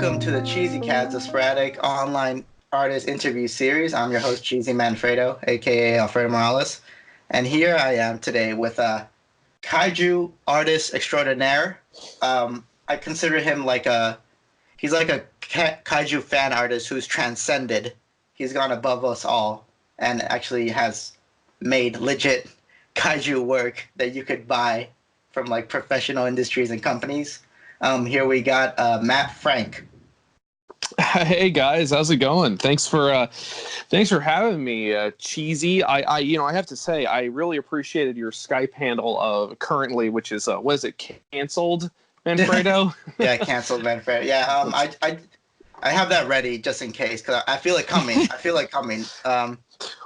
welcome to the Cheesycast, the sporadic online artist interview series. I'm your host, Cheesymanfredo, aka Alfredo Morales. And here I am today with a kaiju artist extraordinaire. I consider him he's like a kaiju fan artist who's transcended. He's gone above us all and actually has made legit kaiju work that you could buy from like professional industries and companies. Here we got Matt Frank. Hey guys, how's it going? Thanks for having me, Cheesy. I have to say I really appreciated your Skype handle of currently, which is what is it, canceled Manfredo? Yeah, canceled Manfredo. Yeah, I have that ready just in case because I feel it coming.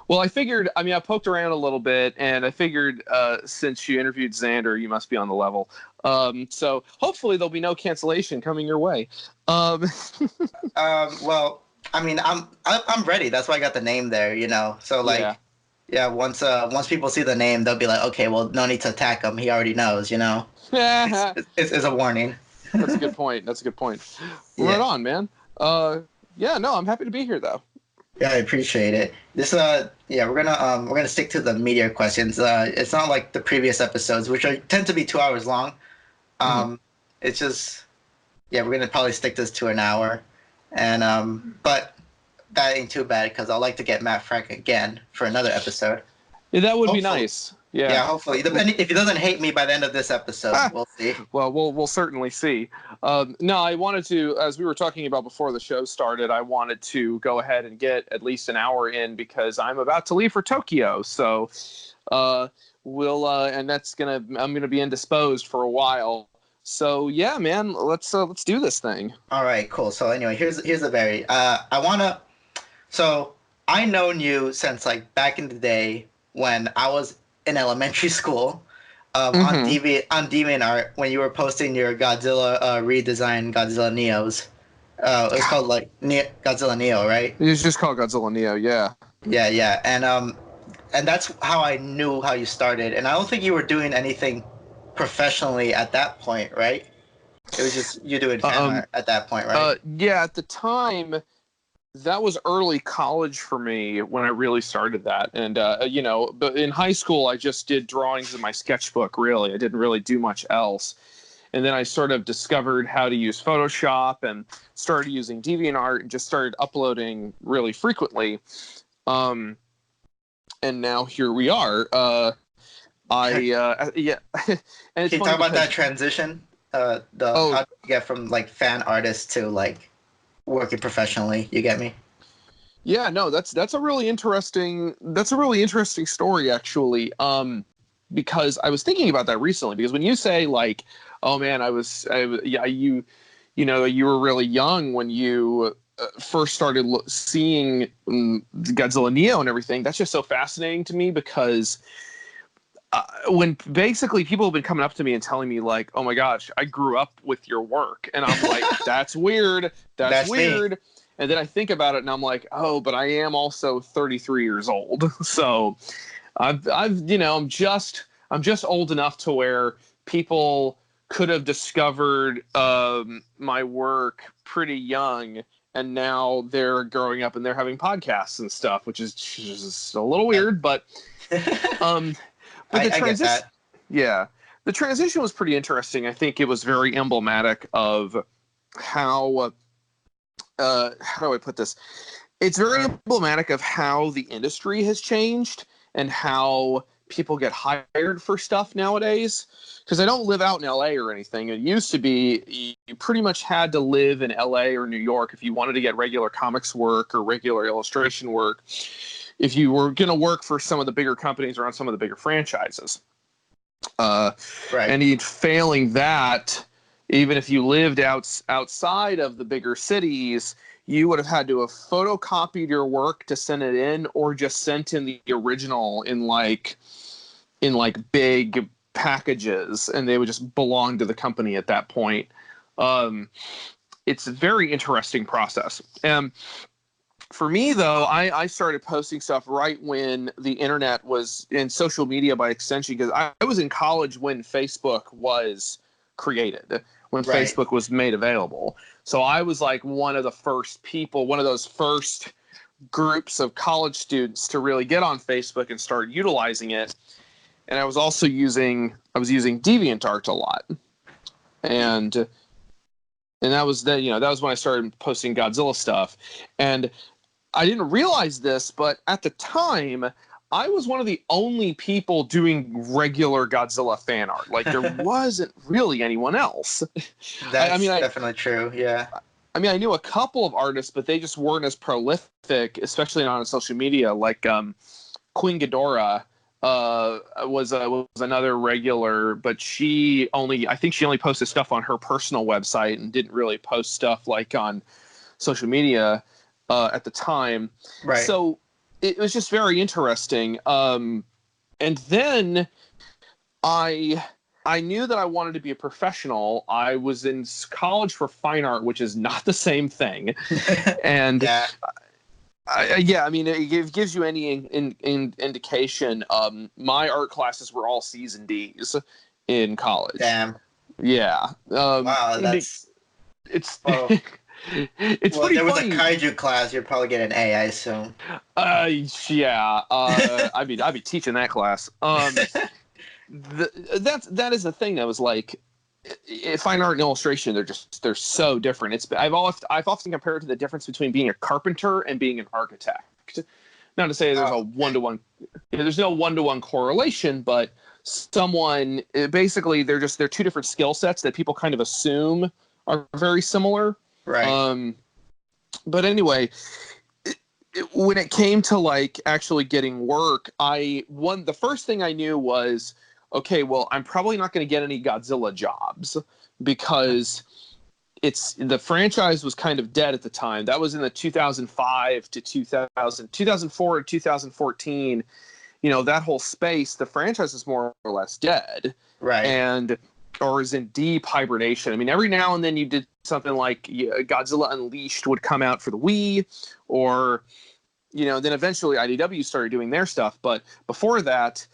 Well, I figured. I mean, I poked around a little bit, and I figured since you interviewed Xander, you must be on the level. So hopefully there'll be no cancellation coming your way. Well, I mean, I'm ready. That's why I got the name there. So yeah. Once people see the name, they'll be like, okay, well, no need to attack him. He already knows. It's a warning. That's a good point. Yeah. Right on, man. I'm happy to be here though. Yeah, I appreciate it. This we're gonna stick to the media questions. It's not like the previous episodes, which tend to be 2 hours long. It's just we're gonna probably stick this to an hour, and but that ain't too bad because I'd like to get Matt Frank again for another episode. Yeah, that would be nice. Yeah, hopefully. If he doesn't hate me by the end of this episode, we'll see. Well, we'll certainly see. No, I wanted to, as we were talking about before the show started, I wanted to go ahead and get at least an hour in because I'm about to leave for Tokyo. So I'm gonna be indisposed for a while. So yeah, man, let's do this thing. All right, cool. So anyway, here's So I known you since like back in the day when I was in elementary school, on DeviantArt when you were posting your Godzilla redesigned Godzilla Neos. It was called like Godzilla Neo, right? It was just called Godzilla Neo, yeah. Yeah, and that's how I knew how you started. And I don't think you were doing anything professionally at that point, right? It was just you doing fan art at that point, right? Yeah, at the time. That was early college for me when I really started that. And, but in high school, I just did drawings in my sketchbook, really. I didn't really do much else. And then I sort of discovered how to use Photoshop and started using DeviantArt and just started uploading really frequently. And now here we are. And it's Can you talk about that transition? How do you get from like fan artist to like working professionally? You get me? Yeah, no, that's a really interesting story actually. Because I was thinking about that recently. Because when you say like, oh man, you were really young when you first started seeing Godzilla Neo and everything. That's just so fascinating to me because when basically people have been coming up to me and telling me like, oh my gosh, I grew up with your work. And I'm like, that's weird. That's weird. Me. And then I think about it and I'm like, oh, but I am also 33 years old. So I'm just old enough to where people could have discovered my work pretty young. And now they're growing up and they're having podcasts and stuff, which is just a little weird, but the transition, the transition was pretty interesting. I think it was very emblematic of how do I put this? It's very emblematic of how the industry has changed and how people get hired for stuff nowadays. Because I don't live out in LA or anything. It used to be you pretty much had to live in LA or New York if you wanted to get regular comics work or regular illustration work, if you were going to work for some of the bigger companies or on some of the bigger franchises. Right. And failing that, even if you lived outside of the bigger cities, you would have had to have photocopied your work to send it in or just sent in the original in big packages, and they would just belong to the company at that point. It's a very interesting process. For me, though, I started posting stuff right when the internet was in social media by extension, because I was in college when Facebook was created, when Right. Facebook was made available. So I was like one of the first people, one of those first groups of college students to really get on Facebook and start utilizing it. And I was also using DeviantArt a lot. And that was then, that was when I started posting Godzilla stuff. And I didn't realize this, but at the time, I was one of the only people doing regular Godzilla fan art. Like, there wasn't really anyone else. That's definitely true, yeah. I mean, I knew a couple of artists, but they just weren't as prolific, especially not on social media. Like Queen Ghidorah was another regular, but I think she only posted stuff on her personal website and didn't really post stuff like on social media at the time. Right. So it was just very interesting. And then I knew that I wanted to be a professional. I was in college for fine art, which is not the same thing. And yeah. I mean, it gives you any indication. My art classes were all C's and D's in college. Damn. Yeah. Wow, that's... It's... Well, it's well, pretty there was funny. a kaiju class, you'd probably get an A, I assume. Yeah. I'd be teaching that class. That is the thing that was like, fine art and illustration, they're so different. I've often compared it to the difference between being a carpenter and being an architect. Not to say there's there's no one-to-one correlation, but basically they're two different skill sets that people kind of assume are very similar. Right. But anyway, when it came to like actually getting work, the first thing I knew was, okay, well, I'm probably not going to get any Godzilla jobs because the franchise was kind of dead at the time. That was in the 2005 to 2004 to 2014. That whole space, the franchise is more or less dead. Right. Or is in deep hibernation. I mean, every now and then you did something like Godzilla Unleashed would come out for the Wii, or, then eventually IDW started doing their stuff. But before that,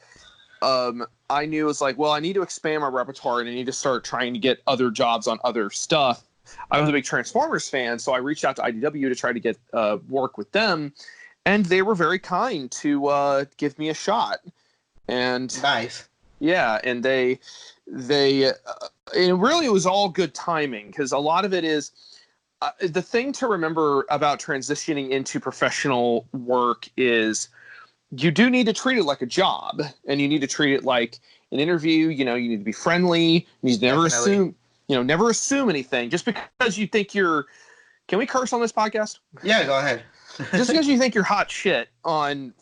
I knew it was like, well, I need to expand my repertoire and I need to start trying to get other jobs on other stuff. I was a big Transformers fan, so I reached out to IDW to try to get work with them, and they were very kind to give me a shot. And nice. Yeah, and it really was all good timing, because a lot of it is the thing to remember about transitioning into professional work is you do need to treat it like a job, and you need to treat it like an interview. You need to be friendly. You need to never assume anything just because you think you're. Can we curse on this podcast? Yeah, go ahead. Just because you think you're hot shit on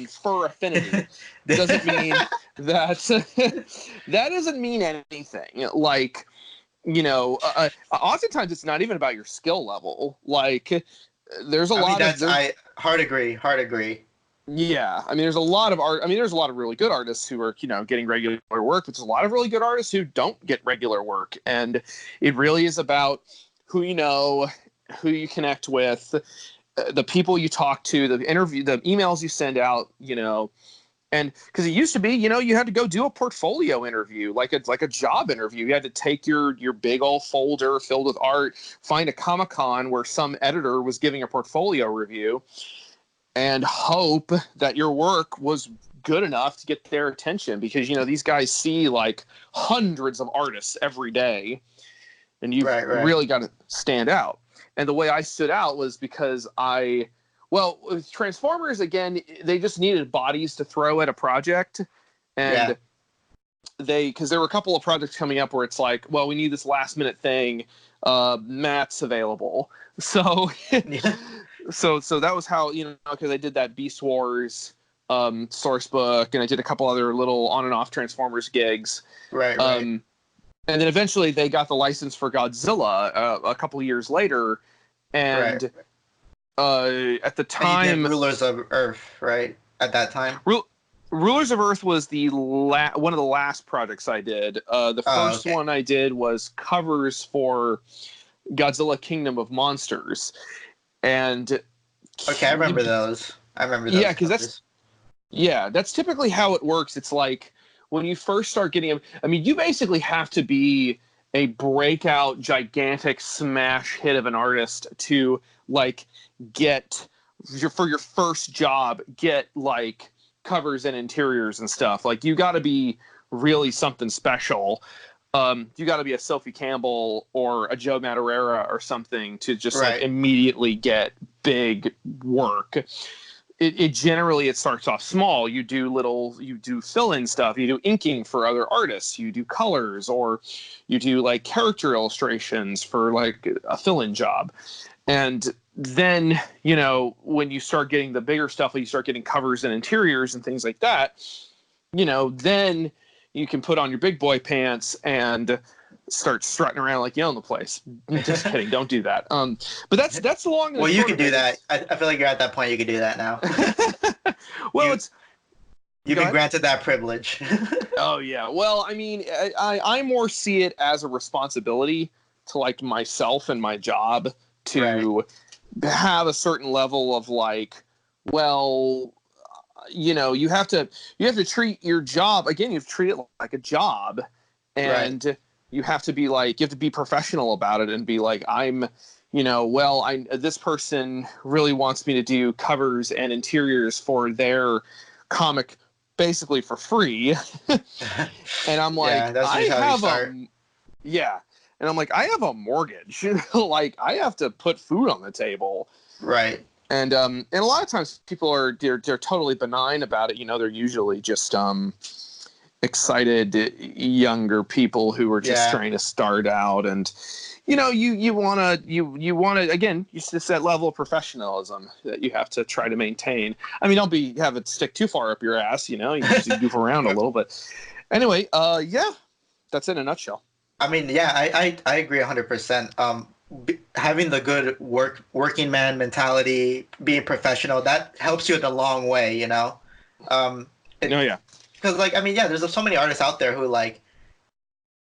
fur affinity doesn't mean that that doesn't mean anything. Like, oftentimes it's not even about your skill level. Like, there's a lot of hard agree. Yeah, I mean, there's a lot of art. I mean, there's a lot of really good artists who are, getting regular work, but there's a lot of really good artists who don't get regular work, and it really is about who you know, who you connect with, the people you talk to, the emails you send out, and because it used to be, you had to go do a portfolio interview, like a job interview. You had to take your big old folder filled with art, find a Comic-Con where some editor was giving a portfolio review, and hope that your work was good enough to get their attention, because these guys see like hundreds of artists every day, and you've really got to stand out. And the way I stood out was because with Transformers, again, they just needed bodies to throw at a project. And because there were a couple of projects coming up where it's like, well, we need this last minute thing. Matt's available. So, so that was how, because I did that Beast Wars source book, and I did a couple other little on and off Transformers gigs. Right. And then eventually they got the license for Godzilla a couple of years later. And at the time... And you did Rulers of Earth, right? At that time? Rulers of Earth was one of the last projects I did. The first one I did was covers for Godzilla Kingdom of Monsters. And... Okay, I remember those. Yeah, because that's typically how it works. It's like, when you first start getting them, I mean, you basically have to be a breakout gigantic smash hit of an artist to like get for your first job, get like covers and interiors and stuff. Like you got to be really something special. You got to be a Sophie Campbell or a Joe Madureira or something to just like immediately get big work. It generally, it starts off small. You do fill-in stuff, you do inking for other artists, you do colors, or you do like character illustrations for like a fill-in job. And then, you know, when you start getting the bigger stuff, like you start getting covers and interiors and things like that, you know, then you can put on your big boy pants and start strutting around like you own the place. Just kidding. Don't do that. But that's the long and well, the you short can of do it. that. I feel like you're at that point. You can do that now. Well, you've been granted that privilege. Oh yeah. Well, I mean, I more see it as a responsibility to like myself and my job to have a certain level of like, well, you know, you have to treat your job again. You have to treat it like a job, and you have to be like, you have to be professional about it and be like, I'm, you know, well, this person really wants me to do covers and interiors for their comic basically for free. And I'm like, that's I just how you have start. and I'm like, I have a mortgage. Like I have to put food on the table. Right. And a lot of times people they're totally benign about it. You know, they're usually just excited younger people who are just trying to start out. And you know, you want to again, it's just that level of professionalism that you have to try to maintain. I mean, don't have it stick too far up your ass. You know, you just goof around a little bit. Anyway, that's it in a nutshell. I mean, I agree 100%. Having the good working man mentality, being professional, that helps you in a long way, you know? Because, like, I mean, there's so many artists out there who, like,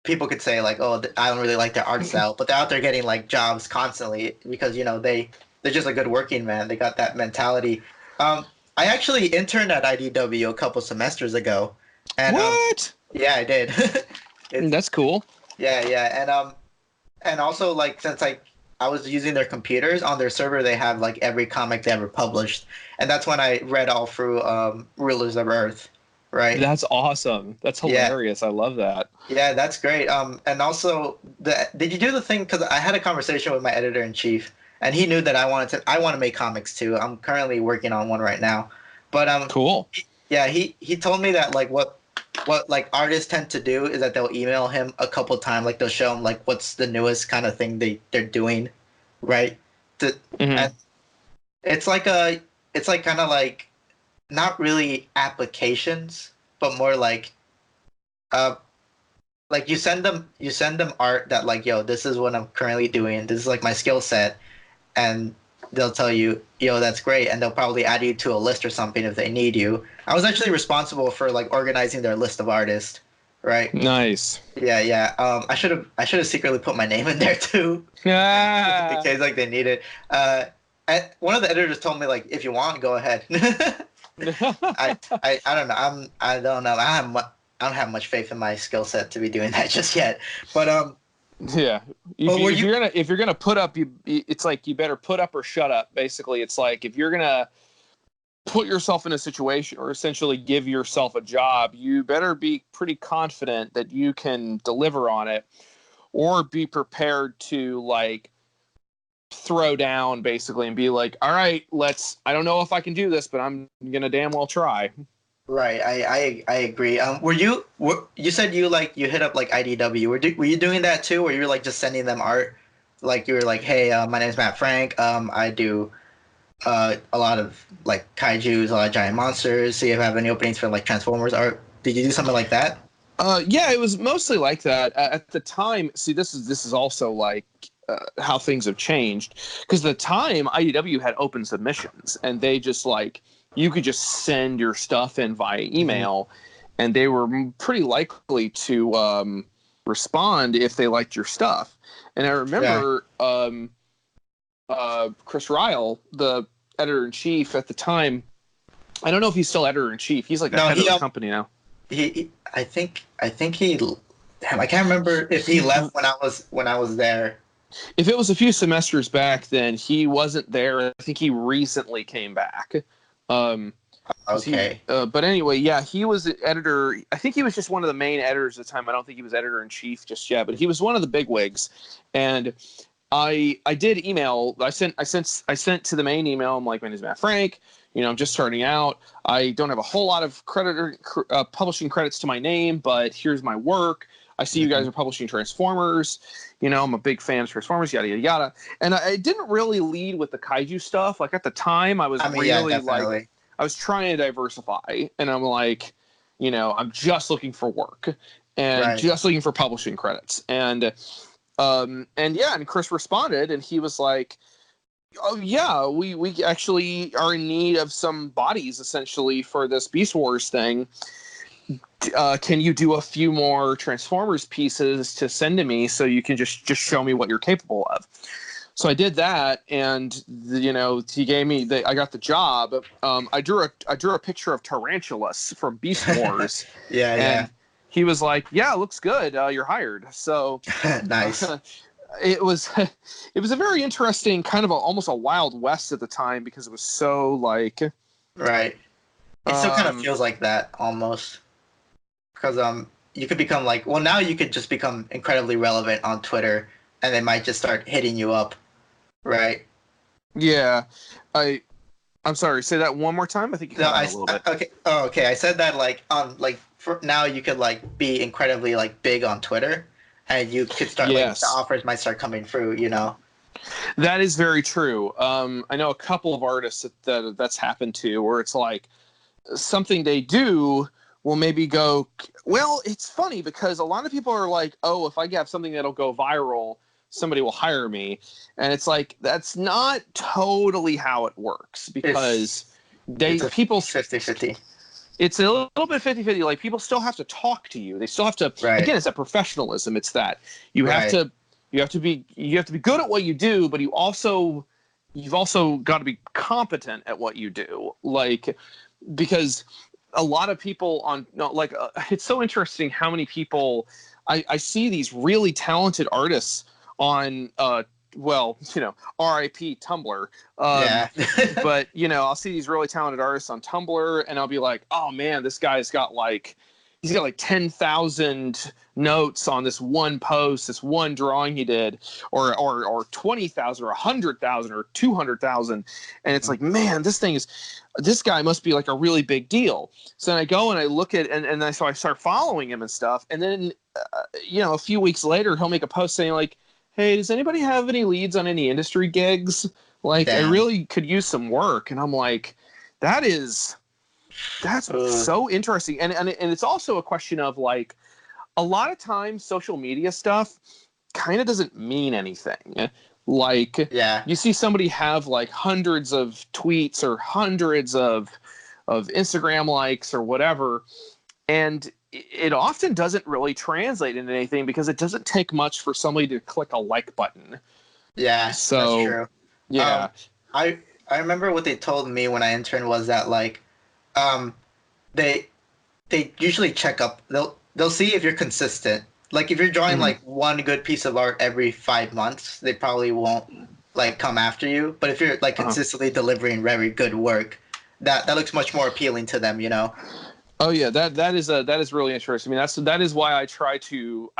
people could say, like, oh, I don't really like their art style, but they're out there getting, like, jobs constantly because, you know, they're just a good working man. They got that mentality. I actually interned at IDW a couple semesters ago. And, what? Yeah, I did. That's cool. Yeah. And also, like, since I was using their computers on their server, they have like every comic they ever published, and that's when I read all through Rulers of Earth, right? That's awesome. That's hilarious. I love that. Yeah, that's great. And also, did you do the thing? Because I had a conversation with my editor in chief, and he knew that I want to make comics too. I'm currently working on one right now, but cool. He told me that like what like artists tend to do is that they'll email him a couple times, like they'll show him like what's the newest kind of thing they're doing, right? And it's like kind of like not really applications, but more like you send them art that like, yo, this is what I'm currently doing, this is like my skill set, and they'll tell you, yo, that's great, and they'll probably add you to a list or something if they need you. I was actually responsible for like organizing their list of artists, right? Nice. Yeah. I should have secretly put my name in there too, in case like they need it. And one of the editors told me like, if you want, go ahead. I don't know. I don't know. I don't have much faith in my skill set to be doing that just yet. But yeah. If you're gonna put up, it's like you better put up or shut up. Basically, it's like if you're gonna put yourself in a situation or essentially give yourself a job, you better be pretty confident that you can deliver on it, or be prepared to like throw down basically and be like, all right, I don't know if I can do this, but I'm gonna damn well try. Right, I agree. You said you hit up like IDW. Were you doing that too, or you were like just sending them art? Like you were like, hey, my name's Matt Frank. I do a lot of like kaijus, a lot of giant monsters. See if I have any openings for like Transformers art. Did you do something like that? Yeah, it was mostly like that at the time. See, this is also like how things have changed, because the time IDW had open submissions, and they just like, you could just send your stuff in via email, and they were pretty likely to respond if they liked your stuff. And I remember Chris Ryle, the editor-in-chief at the time, I don't know if he's still editor-in-chief. He's like the head of the company now. I think he Damn, I can't remember if he left when I was there. If it was a few semesters back, then he wasn't there. I think he recently came back. Um, Okay. but anyway, yeah, he was the editor. I think he was just one of the main editors at the time. I don't think he was editor in chief just yet, but he was one of the bigwigs. And I did email. I sent to the main email. I'm like, my name is Matt Frank. I'm just starting out. I don't have a whole lot of publishing credits to my name, but here's my work. I see you guys are publishing Transformers. I'm a big fan of Transformers, yada, yada, yada. And I didn't really lead with the kaiju stuff. Like, at the time, I was definitely. I was trying to diversify. And I'm like, I'm just looking for work and just looking for publishing credits. And Chris responded, and he was like, oh, yeah, we actually are in need of some bodies, essentially, for this Beast Wars thing. Can you do a few more Transformers pieces to send to me so you can just show me what you're capable of? So I did that, and he gave me I got the job. I drew a picture of Tarantulas from Beast Wars. Yeah. He was like, "Yeah, it looks good. You're hired." So nice. It was a very interesting, kind of almost a Wild West at the time, because it was so like. Right. It still kind of feels like that almost. Because you could become like, well, now you could just become incredibly relevant on Twitter, and they might just start hitting you up, right? Yeah, I'm sorry. Say that one more time. I think you cut out a little bit. Okay. Oh, okay. I said that for now you could be incredibly big on Twitter, and you could start the offers might start coming through. That is very true. I know a couple of artists that's happened to, where it's like something they do will maybe go, well, it's funny because a lot of people are like, oh, if I have something that'll go viral, somebody will hire me. And it's like, that's not totally how it works, because people 50-50. It's a little bit 50-50. Like, people still have to talk to you. They still have to, again, it's that professionalism. It's that you have to be good at what you do, but you've also got to be competent at what you do. Like, because a lot of people it's so interesting how many people I see these really talented artists on RIP Tumblr. But I'll see these really talented artists on Tumblr, and I'll be like, oh man, this guy's got he's got 10,000 notes on this one post, this one drawing he did, or 20,000 or 100,000 or 200,000. And it's like, man, this guy must be a really big deal. So then I go and I look at, so I start following him and stuff. And then, a few weeks later, he'll make a post saying like, hey, does anybody have any leads on any industry gigs? I really could use some work. And I'm like, that's so interesting. And it's also a question of a lot of times social media stuff kind of doesn't mean anything. You see somebody have hundreds of tweets or hundreds of Instagram likes or whatever, and it often doesn't really translate into anything because it doesn't take much for somebody to click a like button. Yeah, so that's true. Yeah. I remember what they told me when I interned was that they usually check up. They'll see if you're consistent. If you're drawing one good piece of art every 5 months, they probably won't come after you. But if you're consistently delivering very good work, that looks much more appealing to them, Oh yeah, that is really interesting. I mean, that is why I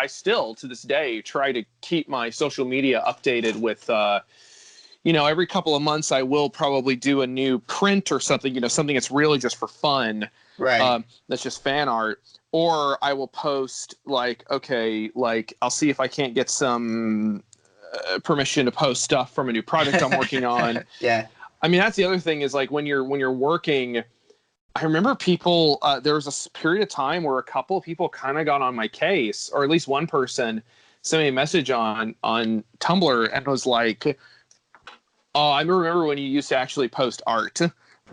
still to this day try to keep my social media updated with every couple of months I will probably do a new print or something, something that's really just for fun. Right. That's just fan art. Or I will post I'll see if I can't get some permission to post stuff from a new project I'm working on. Yeah. I mean, that's the other thing is when you're working, I remember people, there was a period of time where a couple of people kind of got on my case, or at least one person sent me a message on Tumblr and was like, oh, I remember when you used to actually post art.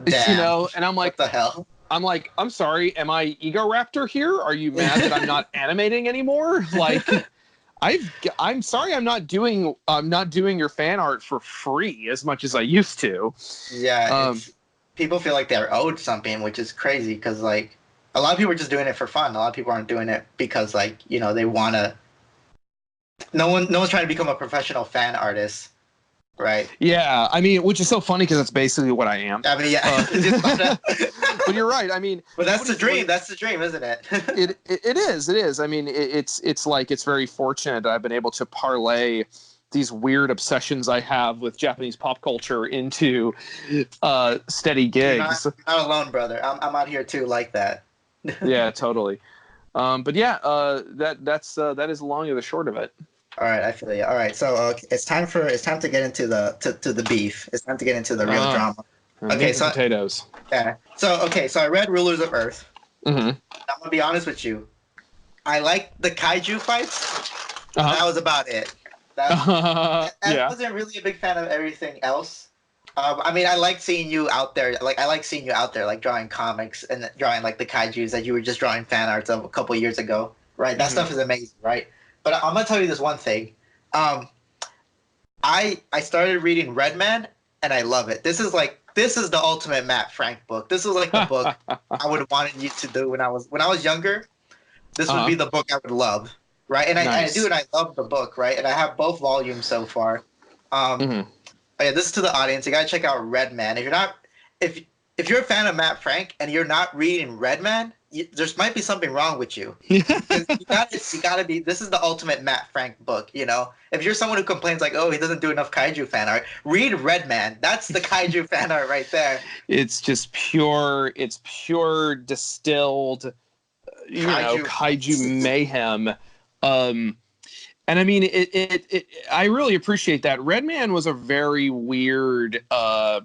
Damn. And I'm like, what the hell? I'm like, I'm sorry, am I Ego Raptor here? Are you mad that I'm not animating anymore? I'm sorry, I'm not doing your fan art for free as much as I used to. Yeah, people feel like they're owed something, which is crazy because A lot of people are just doing it for fun. A lot of people aren't doing it because, like, they want to. No one's trying to become a professional fan artist, right? Yeah, I mean, which is so funny because that's basically what I am. I mean, yeah. But you're right. I mean, but that's the dream. That's the dream, isn't it? It is. It is. I mean, it's like it's very fortunate I've been able to parlay these weird obsessions I have with Japanese pop culture into steady gigs. You're not alone, brother. I'm out here too, like that. Yeah, totally. But yeah, that is the long and the short of it. All right, I feel you. All right, so it's time to get into the beef. It's time to get into the real drama. Okay, so potatoes. Yeah. So I read Rulers of Earth. Mm-hmm. I'm gonna be honest with you. I liked the kaiju fights. That was about it. I wasn't really a big fan of everything else. I mean, I like seeing you out there. Like, I like seeing you out there, like drawing comics and drawing like the kaijus that you were just drawing fan arts of a couple years ago, right? That stuff is amazing, right? But I'm gonna tell you this one thing. I started reading Redman, and I love it. This is the ultimate Matt Frank book. This is like the book I would have wanted you to do when I was younger. This would be the book I would love, right? And nice. I love the book, right? And I have both volumes so far. Oh yeah, this is to the audience. You gotta check out Redman. If you're a fan of Matt Frank and you're not reading Redman, there might be something wrong with you. You gotta be. This is the ultimate Matt Frank book. If you're someone who complains like, oh, he doesn't do enough kaiju fan art, read Redman. That's the kaiju fan art right there. It's just pure. It's pure distilled, kaiju mayhem. And I mean, I really appreciate that. Redman was a very weird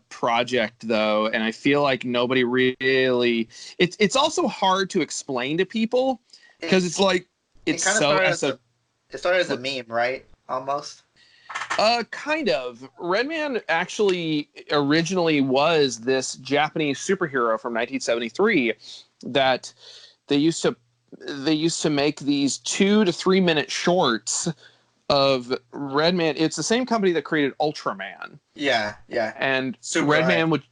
project, though, and I feel like nobody really. It's also hard to explain to people because it's like it's so. It started as a meme, right? Almost. Kind of. Redman actually originally was this Japanese superhero from 1973 that they used to make these 2 to 3 minute shorts of Redman. It's the same company that created Ultraman. Yeah. And Redman would,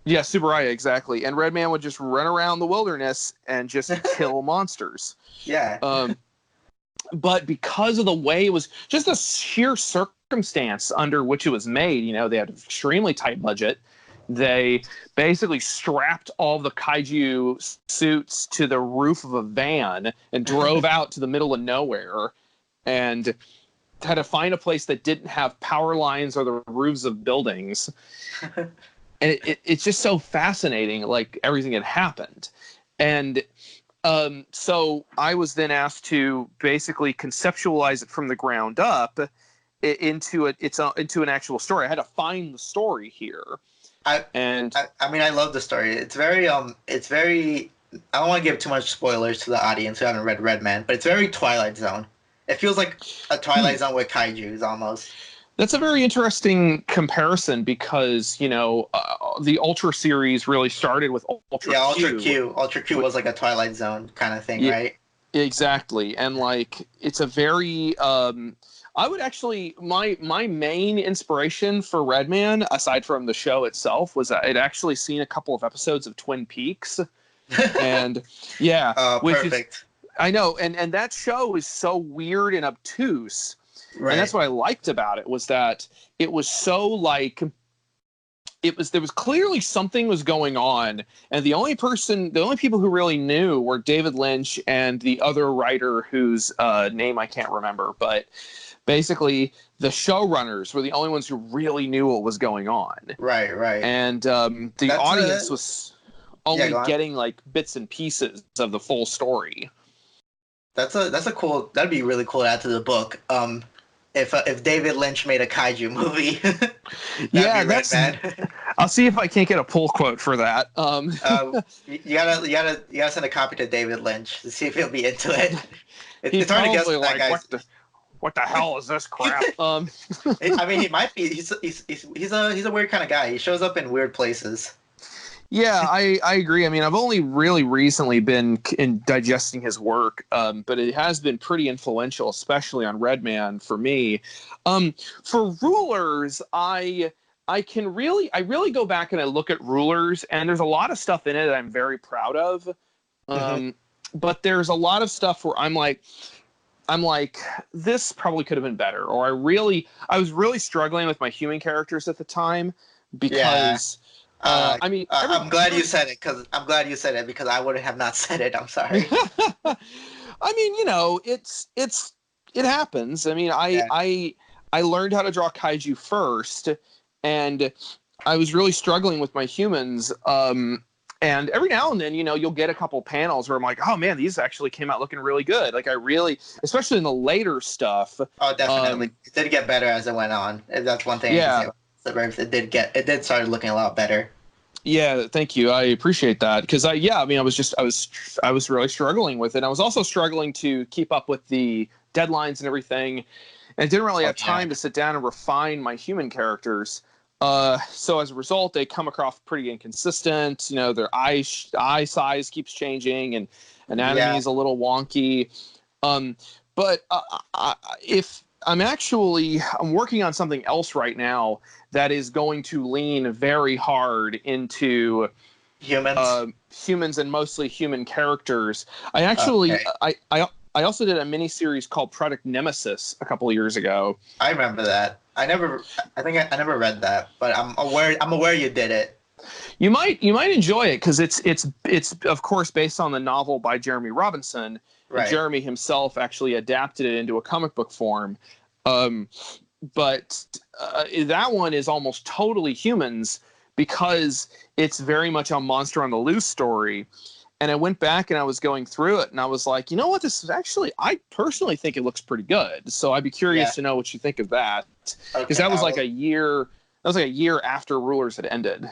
Subaraya, exactly. And Redman would just run around the wilderness and just kill monsters. Yeah. But because of the way it was, just the sheer circumstance under which it was made, they had an extremely tight budget. They basically strapped all the kaiju suits to the roof of a van and drove out to the middle of nowhere and had to find a place that didn't have power lines or the roofs of buildings. And it's just so fascinating, like everything that happened. And so I was then asked to basically conceptualize it from the ground up into an actual story. I had to find the story here. I mean, I love the story. It's very I don't want to give too much spoilers to the audience who haven't read Redman, but it's very Twilight Zone. It feels like a Twilight Zone with kaijus almost. That's a very interesting comparison because, the Ultra series really started with Ultra Q. Yeah, Ultra Q. Ultra Q was like a Twilight Zone kind of thing, right? Exactly. And like, it's a very, I would actually, my main inspiration for Redman, aside from the show itself, was I'd actually seen a couple of episodes of Twin Peaks. And yeah. Perfect. I know. And that show is so weird and obtuse. Right. And that's what I liked about it, was that it was so like, there was clearly something was going on, and the only people who really knew were David Lynch and the other writer whose name I can't remember, but basically the showrunners were the only ones who really knew what was going on. Right. And the audience was only getting like bits and pieces of the full story. That'd be really cool to add to the book. If David Lynch made a kaiju movie, I'll see if I can't get a pull quote for that. You gotta send a copy to David Lynch to see if he'll be into it. It's hard to guess like, that guy's. What the hell is this crap? I mean, he might be. He's a weird kind of guy. He shows up in weird places. Yeah, I agree. I mean, I've only really recently been digesting his work, but it has been pretty influential, especially on Redman for me. For Rulers, I really go back and I look at Rulers, and there's a lot of stuff in it that I'm very proud of. But there's a lot of stuff where I'm like, this probably could have been better, or I was really struggling with my human characters at the time because, I mean, I'm glad you said it because I would have not said it. I'm sorry. I mean, it happens. I mean, I learned how to draw kaiju first, and I was really struggling with my humans. And every now and then, you'll get a couple panels where I'm like, oh man, these actually came out looking really good. Like especially in the later stuff. Oh, definitely. It did get better as it went on. That's one thing I can say about Suburbs. It did start looking a lot better. Yeah, thank you. I appreciate that because I was really struggling with it. I was also struggling to keep up with the deadlines and everything, and I didn't really have time to sit down and refine my human characters. So as a result, they come across pretty inconsistent. Their eye size keeps changing, and anatomy is a little wonky. But if I'm working on something else right now that is going to lean very hard into humans and mostly human characters. I actually, I also did a mini series called Product Nemesis a couple of years ago. I remember that. I think I never read that, but I'm aware you did it. You might enjoy it because it's of course based on the novel by Jeremy Robinson. Right. Jeremy himself actually adapted it into a comic book form. But that one is almost totally humans because it's very much a monster on the loose story. And I went back and I was going through it and I was like, you know what? This is actually, I personally think it looks pretty good. So I'd be curious to know what you think of that. Because that was like a year after Rulers had ended.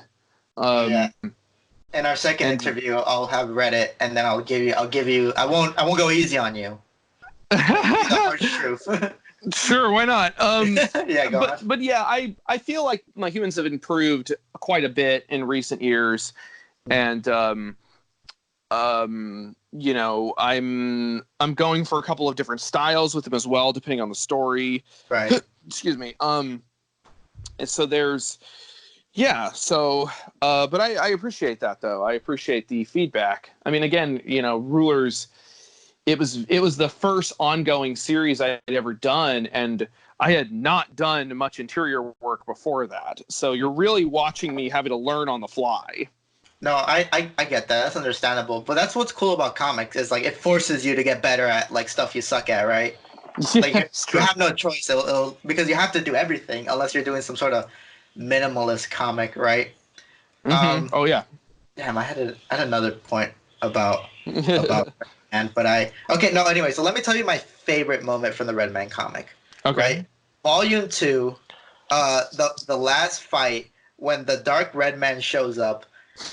In our second interview, I'll have read it and then I'll give you, I won't go easy on you. The harsh truth. Sure, why not? Go on. But yeah, I feel like my humans have improved quite a bit in recent years. And, I'm going for a couple of different styles with them as well, depending on the story. Right. Excuse me. And so there's, but I appreciate that though. I appreciate the feedback. I mean, again, Rulers, it was the first ongoing series I had ever done, and I had not done much interior work before that. So you're really watching me having to learn on the fly. No, I get that. That's understandable. But that's what's cool about comics is like it forces you to get better at like stuff you suck at, right? Like you have no choice because you have to do everything unless you're doing some sort of minimalist comic, right? Mm-hmm. Oh yeah. Damn, I had another point about Redman, but anyway, so let me tell you my favorite moment from the Redman comic. Okay. Right? Volume 2, the last fight when the Dark Redman shows up.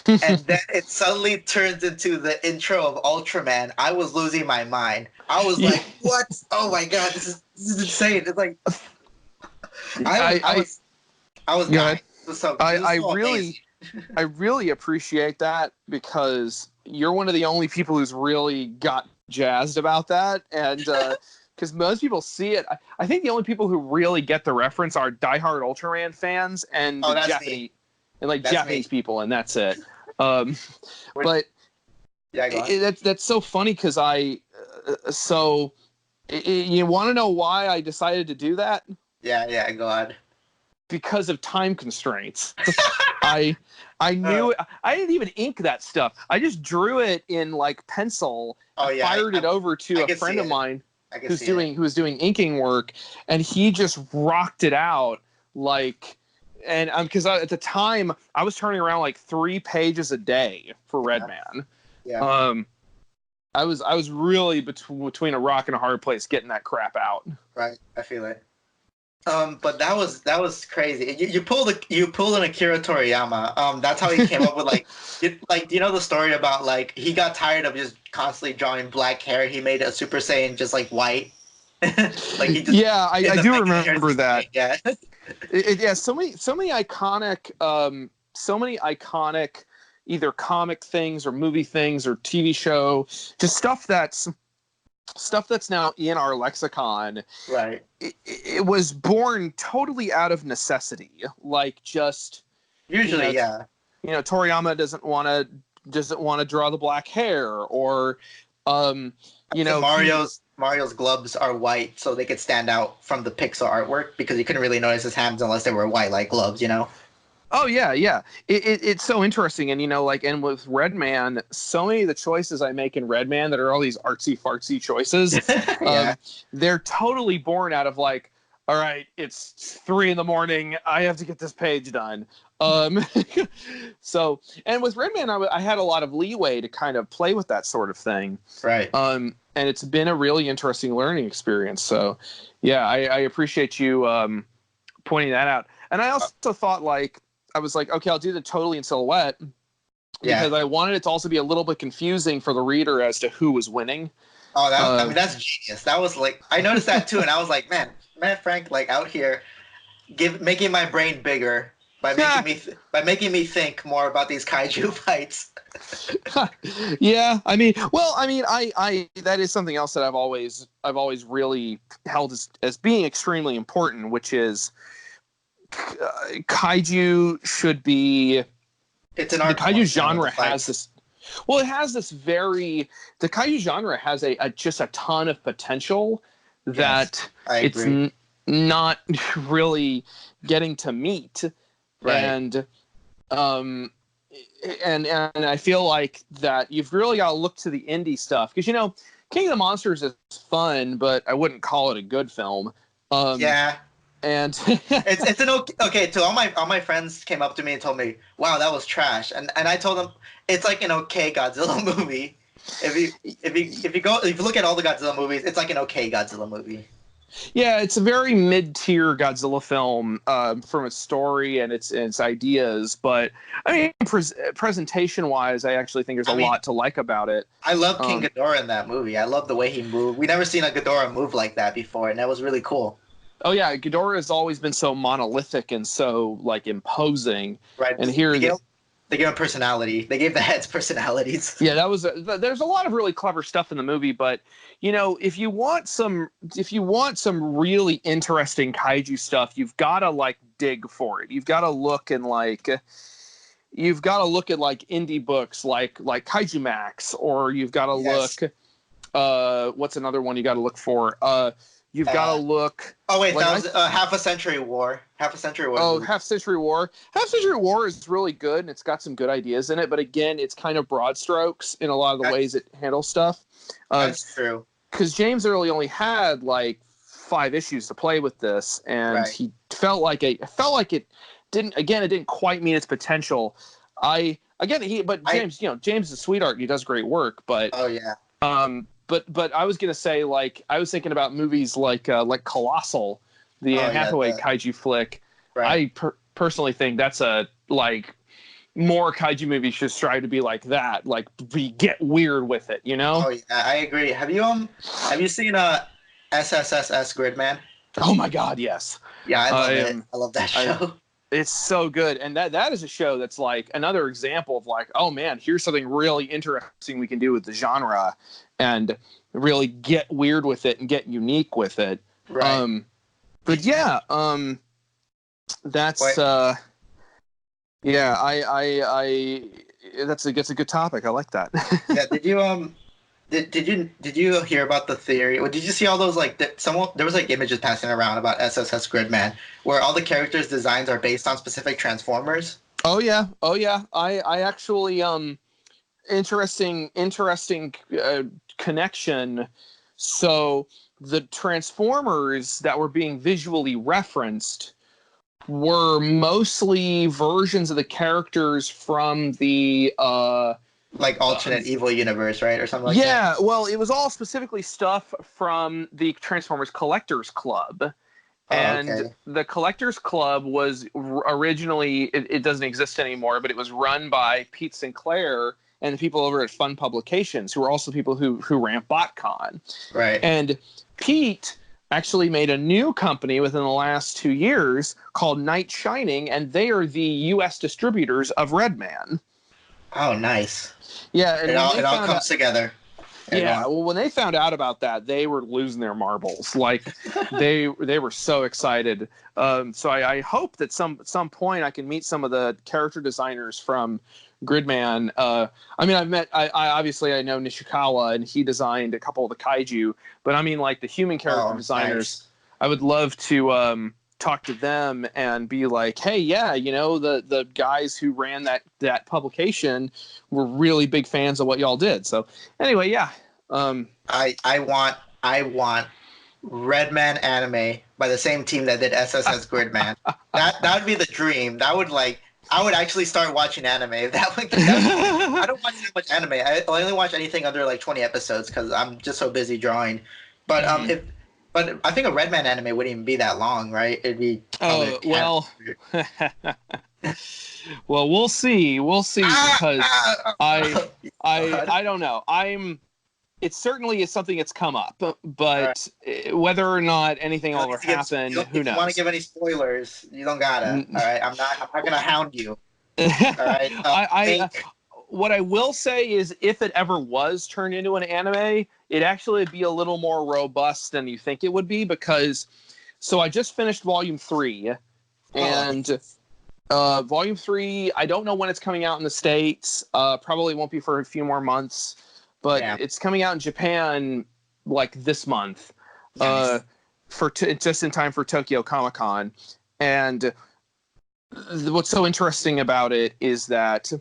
And then it suddenly turns into the intro of Ultraman. I was losing my mind. I was like, "What? Oh my god, this is insane!" It's like I was dying. I really appreciate that because you're one of the only people who's really got jazzed about that, and because most people see it. I think the only people who really get the reference are diehard Ultraman fans and Japanese. And like Japanese people, and that's it. But that's so funny because you want to know why I decided to do that? Yeah, go on. Because of time constraints. I knew it. I didn't even ink that stuff. I just drew it in like pencil. Fired it over to a friend of mine who was doing inking work, and he just rocked it out like. And because at the time I was turning around like 3 pages a day for Redman. Yeah. I was really between a rock and a hard place getting that crap out. Right, I feel it. But that was crazy. You pulled an Akira Toriyama. That's how he came up with do you know the story about like he got tired of just constantly drawing black hair. He made a Super Saiyan just like white. Like he just I do remember that. Yeah. So many iconic either comic things or movie things or TV show, just stuff that's now in our lexicon. Right. It was born totally out of necessity. Like just usually, Toriyama doesn't want to doesn't want to draw the black hair, or you know, Mario's gloves are white so they could stand out from the pixel artwork because you couldn't really notice his hands unless they were white like gloves, you know? Oh yeah, yeah. It's so interesting, and you know, like, and with Redman, so many of the choices I make in Redman that are all these artsy fartsy choices, Yeah. they're totally born out of like, all right, it's 3 a.m. I have to get this page done. So, and with Redman, I had a lot of leeway to kind of play with that sort of thing. Right. And it's been a really interesting learning experience. So, yeah, I appreciate you pointing that out. And I also thought, like, I was like, okay, I'll do the totally in silhouette because I wanted it to also be a little bit confusing for the reader as to who was winning. Oh, I mean, that's genius. That was like, I noticed that too, and I was like, man, Frank, like out here, making my brain bigger by making me think more about these kaiju fights. Yeah, I mean, I that is something else that I've always really held as being extremely important, which is kaiju should be. It's an art. The kaiju genre has this. Well, it has this the kaiju genre has just a ton of potential that it's not really getting to meet. Right. And I feel like that you've really got to look to the indie stuff because, you know, King of the Monsters is fun, but I wouldn't call it a good film. Yeah. And it's an okay. So all my friends came up to me and told me, "Wow, that was trash," and I told them it's like an okay Godzilla movie. If you look at all the Godzilla movies, it's like an okay Godzilla movie. Yeah, it's a very mid-tier Godzilla film from its story and its ideas, but I mean, presentation-wise, I actually think there's a lot to like about it. I love King Ghidorah in that movie. I love the way he moved. We never seen a Ghidorah move like that before, and that was really cool. Oh yeah, Ghidorah has always been so monolithic and so like imposing. Right, and here they gave him personality. They gave the heads personalities. Yeah, there's a lot of really clever stuff in the movie, but you know, if you want some really interesting kaiju stuff, you've got to like dig for it. You've got to look at like indie books like Kaiju Max, or you've got to look. What's another one you got to look for? You've got to look. Oh wait, that was Half a Century War. Half a Century War. Oh, Half Century War. Half Century War is really good, and it's got some good ideas in it. But again, it's kind of broad strokes in a lot of the ways it handles stuff. That's true. Because James Early only had like 5 issues to play with this, and he felt like it didn't quite meet its potential. James, you know, James is sweetheart and he does great work, but But I was gonna say, like, I was thinking about movies like Colossal, the Anne Hathaway kaiju flick. Right. I personally think that's more kaiju movies should strive to be like that, like get weird with it, you know? Oh yeah, I agree. Have you seen SSSS Gridman? Oh my God, yes. Yeah, I love it. I love that show. It's so good, and that is a show that's like another example of like, oh man, here's something really interesting we can do with the genre, and really get weird with it and get unique with it. Right. But yeah, that's that's a good topic. I like that. Yeah. Did you hear about the theory? Or did you see all those there was like images passing around about SSS Gridman where all the characters' designs are based on specific Transformers? Oh yeah. I actually interesting connection. So the Transformers that were being visually referenced were mostly versions of the characters from the like alternate evil universe, right? Or something like that? Yeah, well, it was all specifically stuff from the Transformers Collectors Club. And the Collectors Club was originally, it doesn't exist anymore, but it was run by Pete Sinclair and the people over at Fun Publications, who are also people who ran BotCon. Right. And Pete actually made a new company within the last 2 years called Night Shining, and they are the U.S. distributors of Redman. Oh, nice. Yeah, and it all comes together. Yeah, well, when they found out about that, they were losing their marbles. Like they were so excited. So I hope that at some point I can meet some of the character designers from Gridman. I mean, I obviously I know Nishikawa, and he designed a couple of the kaiju. But I mean, like the human character designers, nice. I would love to talk to them and be like, hey, yeah, you know, the guys who ran that publication were really big fans of what y'all did. So anyway, yeah. I want Redman anime by the same team that did SSS Gridman. That would be the dream. That would I would actually start watching anime. I don't watch that much anime. I only watch anything under like 20 episodes because I'm just so busy drawing. But But I think a Redman anime wouldn't even be that long, right? It'd be. Well, we'll see. We'll see because I don't know. It certainly is something that's come up, but whether or not anything will ever happen, who knows? If you want to give any spoilers, you don't gotta. All right, I'm not gonna hound you. All right. What I will say is, if it ever was turned into an anime, it actually would be a little more robust than you think it would be, because I just finished volume 3, and volume 3, I don't know when it's coming out in the States. Probably won't be for a few more months, but it's coming out in Japan like this month, nice. Just in time for Tokyo Comic-Con. And what's so interesting about it is that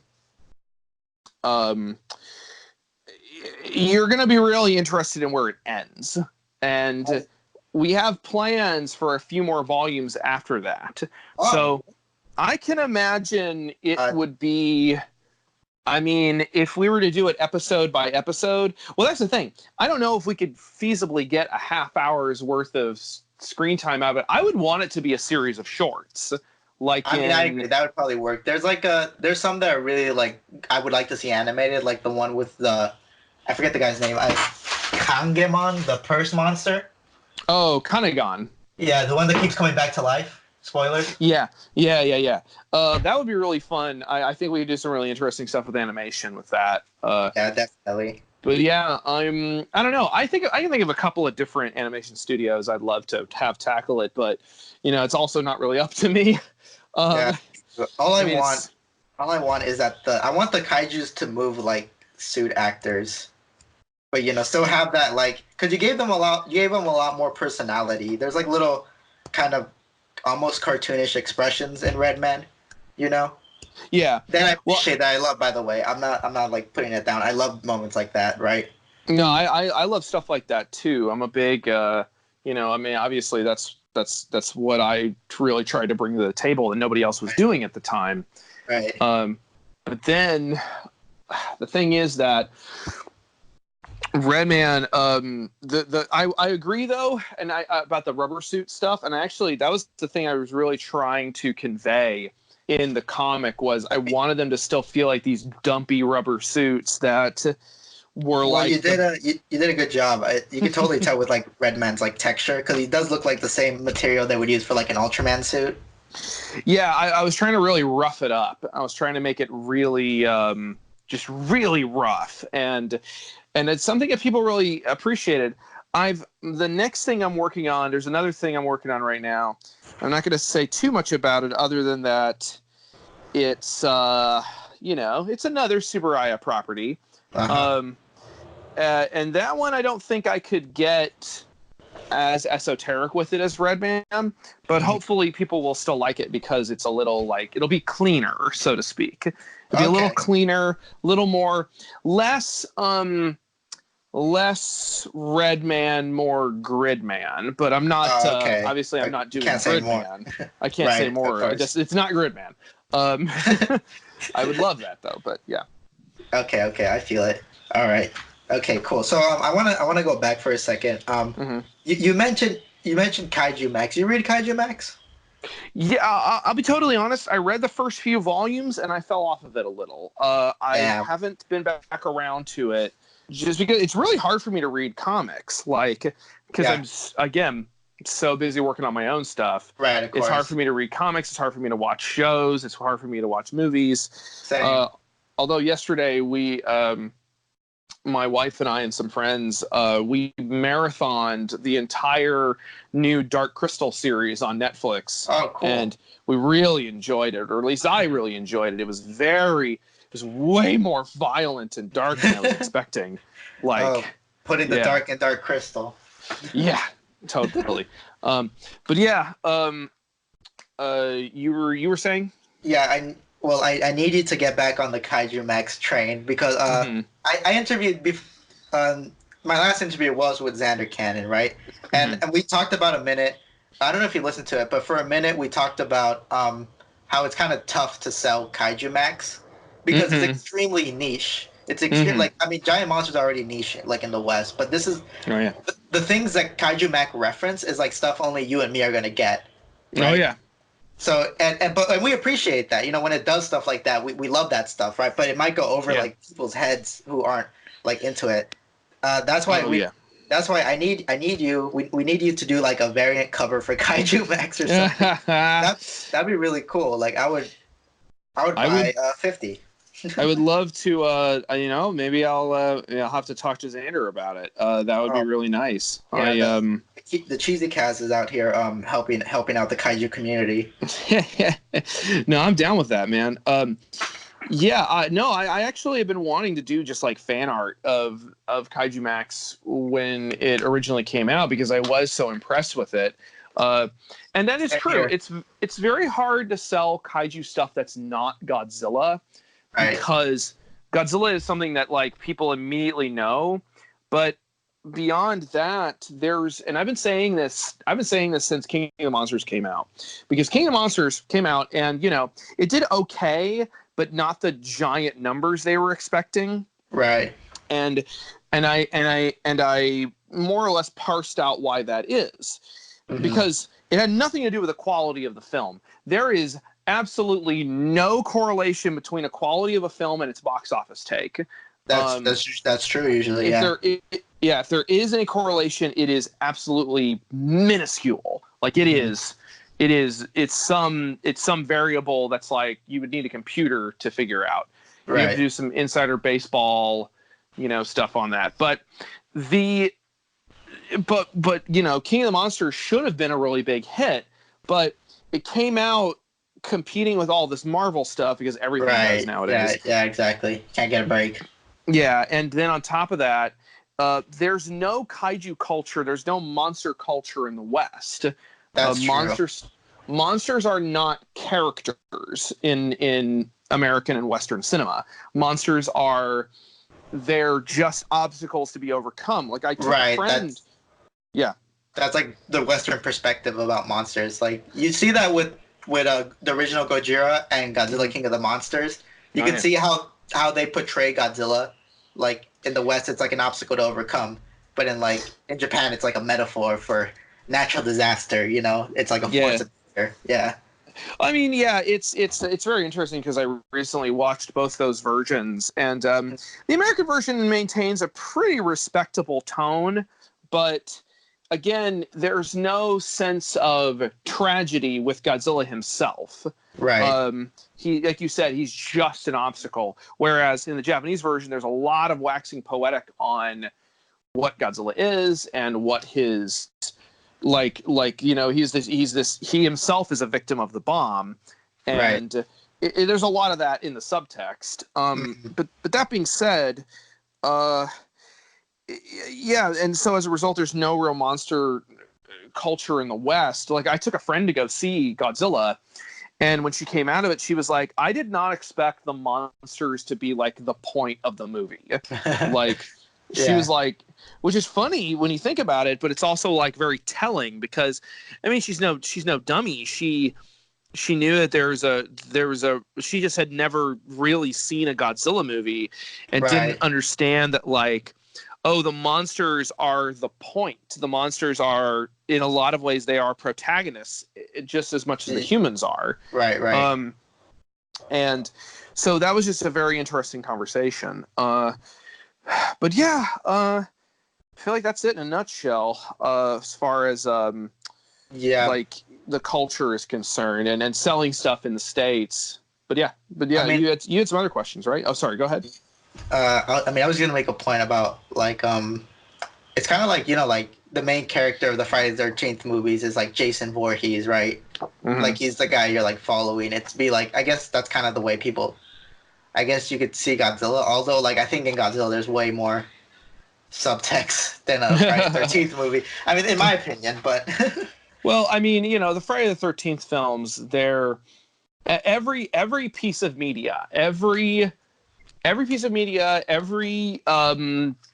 you're going to be really interested in where it ends. And we have plans for a few more volumes after that. So I can imagine it would be, I mean, if we were to do it episode by episode, well, that's the thing. I don't know if we could feasibly get a half hour's worth of screen time out of it. I would want it to be a series of shorts. I agree. That would probably work. There's some that are really I would like to see animated, like the one with I forget the guy's name. Kangemon, the purse monster. Oh, Kanegon. Yeah, the one that keeps coming back to life. Spoilers. Yeah. That would be really fun. I think we could do some really interesting stuff with animation with that. Yeah, definitely. But yeah, I don't know. I can think of a couple of different animation studios I'd love to have tackle it, but it's also not really up to me. All I want is that I want the kaijus to move like suit actors, but still have that because you gave them a lot more personality. There's like little kind of almost cartoonish expressions in Redman, Yeah. Then I appreciate that. I love, by the way. I'm not like putting it down. I love moments like that, right? No, I love stuff like that too. I'm a big I mean, obviously that's what I really tried to bring to the table that nobody else was doing at the time. Right. But then the thing is that Redman, I agree though, and about the rubber suit stuff, and actually that was the thing I was really trying to convey in the comic. Was I wanted them to still feel like these dumpy rubber suits that were you did a good job. You can totally tell with like Redman's like texture, because he does look like the same material they would use for like an Ultraman suit. Yeah, I was trying to really rough it up. I was trying to make it really just really rough, and it's something that people really appreciated. The next thing I'm working on, there's another thing I'm working on right now. I'm not going to say too much about it other than that it's it's another Tsuburaya property. Uh-huh. And that one I don't think I could get as esoteric with it as Redman, but hopefully people will still like it because it's a little it'll be cleaner, so to speak. It'll be a little cleaner, a little more less Redman, more Gridman. But I'm not obviously I'm not doing Gridman. I can't say more. It's not Gridman. I would love that though, but yeah. Okay, I feel it. All right. Okay, cool. So I wanna go back for a second. You mentioned Kaiju Max. You read Kaiju Max? Yeah, I'll be totally honest. I read the first few volumes and I fell off of it a little. I haven't been back around to it just because it's really hard for me to read comics. Because I'm again so busy working on my own stuff. Right, of course. It's hard for me to read comics. It's hard for me to watch shows. It's hard for me to watch movies. Same. Although yesterday we my wife and I and some friends, we marathoned the entire new Dark Crystal series on Netflix. Oh, cool. And we really enjoyed it, or at least I really enjoyed it. It was way more violent and dark than I was expecting. Putting the dark in Dark Crystal. Yeah, totally. But yeah, you were saying? Yeah, I need you to get back on the Kaiju Max train because I interviewed my last interview was with Xander Cannon, right? And we talked about a minute. I don't know if you listened to it, but for a minute we talked about how it's kind of tough to sell Kaiju Max because it's extremely niche. It's extreme. Giant monsters are already niche, like in the West, but this is the things that Kaiju Max reference is like stuff only you and me are gonna get. Right? Oh yeah. So and we appreciate that, when it does stuff like that, we love that stuff, right? But it might go over like people's heads who aren't like into it. That's why that's why I need you. We need you to do like a variant cover for Kaiju Max or something. That'd be really cool. Like I would buy 50. I would love to. Maybe I'll have to talk to Xander about it. That would be really nice. Yeah, the Cheesycast is out here helping out the Kaiju community. No, I'm down with that, man. I actually have been wanting to do just like fan art of Kaiju Max when it originally came out because I was so impressed with it. And that is true. It's very hard to sell Kaiju stuff that's not Godzilla. Right. Because Godzilla is something that like people immediately know, but beyond that, and I've been saying this since King of the Monsters came out, because King of the Monsters came out and it did okay, but not the giant numbers they were expecting. Right. And I more or less parsed out why that is, because it had nothing to do with the quality of the film. There is absolutely no correlation between a quality of a film and its box office take. That's true usually. If there is any correlation, it is absolutely minuscule. Like it's some variable that's like you would need a computer to figure out. Right. You have to do some insider baseball, stuff on that. But King of the Monsters should have been a really big hit, but it came out competing with all this Marvel stuff because everything does nowadays. Yeah, exactly. Can't get a break. Yeah, and then on top of that, there's no kaiju culture. There's no monster culture in the West. That's true. Monsters are not characters in American and Western cinema. They're just obstacles to be overcome. Like I took a friend. That's like the Western perspective about monsters. Like you see that with the original Gojira and Godzilla King of the Monsters. You can see how they portray Godzilla. Like in the West, it's like an obstacle to overcome, but in Japan, it's like a metaphor for natural disaster. It's like a force of nature. Yeah. I mean, it's very interesting because I recently watched both those versions, and the American version maintains a pretty respectable tone, but again, there's no sense of tragedy with Godzilla himself. Right. He, like you said, he's just an obstacle. Whereas in the Japanese version, there's a lot of waxing poetic on what Godzilla is and what his he himself is a victim of the bomb, and there's a lot of that in the subtext. But that being said, and so as a result, there's no real monster culture in the West. Like I took a friend to go see Godzilla, and when she came out of it, she was like, I did not expect the monsters to be like the point of the movie. She was like, which is funny when you think about it, but it's also like very telling because I mean she's no dummy. She knew that she just had never really seen a Godzilla movie and didn't understand that like, oh, the monsters are the point. The monsters are, in a lot of ways, they are protagonists just as much as the humans are. Right. And so that was just a very interesting conversation. But yeah, I feel like that's it in a nutshell as far as like the culture is concerned and selling stuff in the States. But yeah, I mean, you had some other questions, right? Oh, sorry, go ahead. I was gonna make a point about like it's kind of like like the main character of the Friday the 13th movies is like Jason Voorhees, right? Mm-hmm. Like he's the guy you're like following. It's be like I guess that's kind of the way people. I guess you could see Godzilla, although like I think in Godzilla there's way more subtext than a Friday the 13th movie. I mean, in my opinion, but Well, I mean, the Friday the 13th films, they're every piece of media, every piece of media, every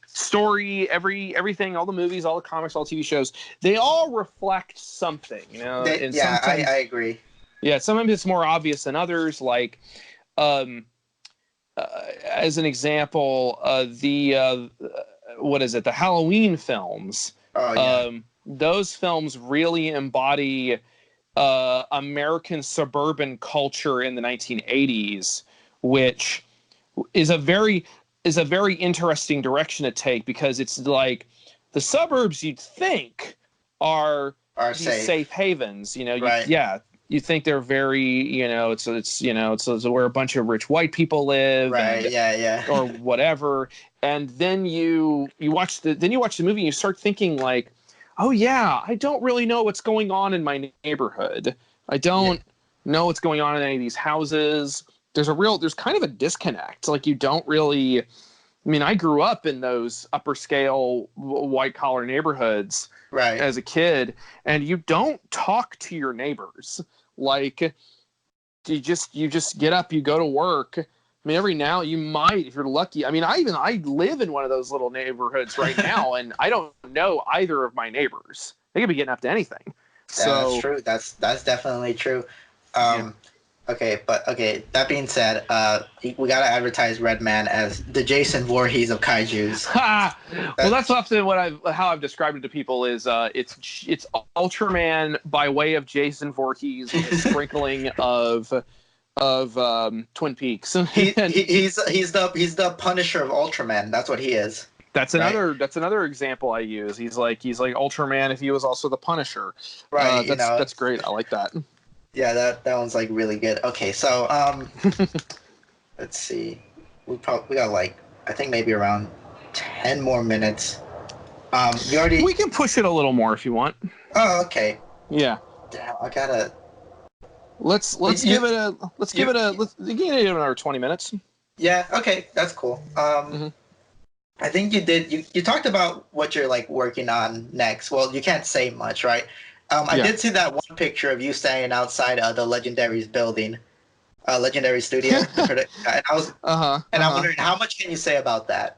story, everything, all the movies, all the comics, all TV shows, they all reflect something, and yeah, sometimes I agree. yeah, sometimes it's more obvious than others. Like, um, as an example, the what is it? The Halloween films. Oh yeah. Those films really embody American suburban culture in the 1980s, which is a very interesting direction to take, because it's like the suburbs you'd think are these safe havens. Right. You think they're very, it's where a bunch of rich white people live, right? and, Yeah. or whatever. And then you watch the movie and you start thinking like, oh yeah, I don't really know what's going on in my neighborhood. I don't know what's going on in any of these houses. There's kind of a disconnect. Like, you don't really. I mean, I grew up in those upper scale white collar neighborhoods as a kid, and you don't talk to your neighbors. Like, you just get up, you go to work. I mean, every now you might, if you're lucky. I mean, I live in one of those little neighborhoods right now, and I don't know either of my neighbors. They could be getting up to anything. Yeah, So that's true. That's definitely true. Okay, that being said, we gotta advertise Redman as the Jason Voorhees of kaijus. Well, that's often how I've described it to people is it's Ultraman by way of Jason Voorhees with a sprinkling of Twin Peaks. He's the Punisher of Ultraman. That's what he is. That's another example I use. He's like Ultraman if he was also the Punisher. Right. That's great. I like that. Yeah, that one's like really good. Okay, so let's see. We got like I think maybe around 10 more minutes. We can push it a little more if you want. Oh, okay. Yeah. Damn, I gotta. Let's give it another 20 minutes. Yeah. Okay, that's cool. I think you talked about what you're like working on next. Well, you can't say much, right? I did see that one picture of you standing outside the Legendary's building, Legendary Studio, and I was, I'm wondering how much can you say about that?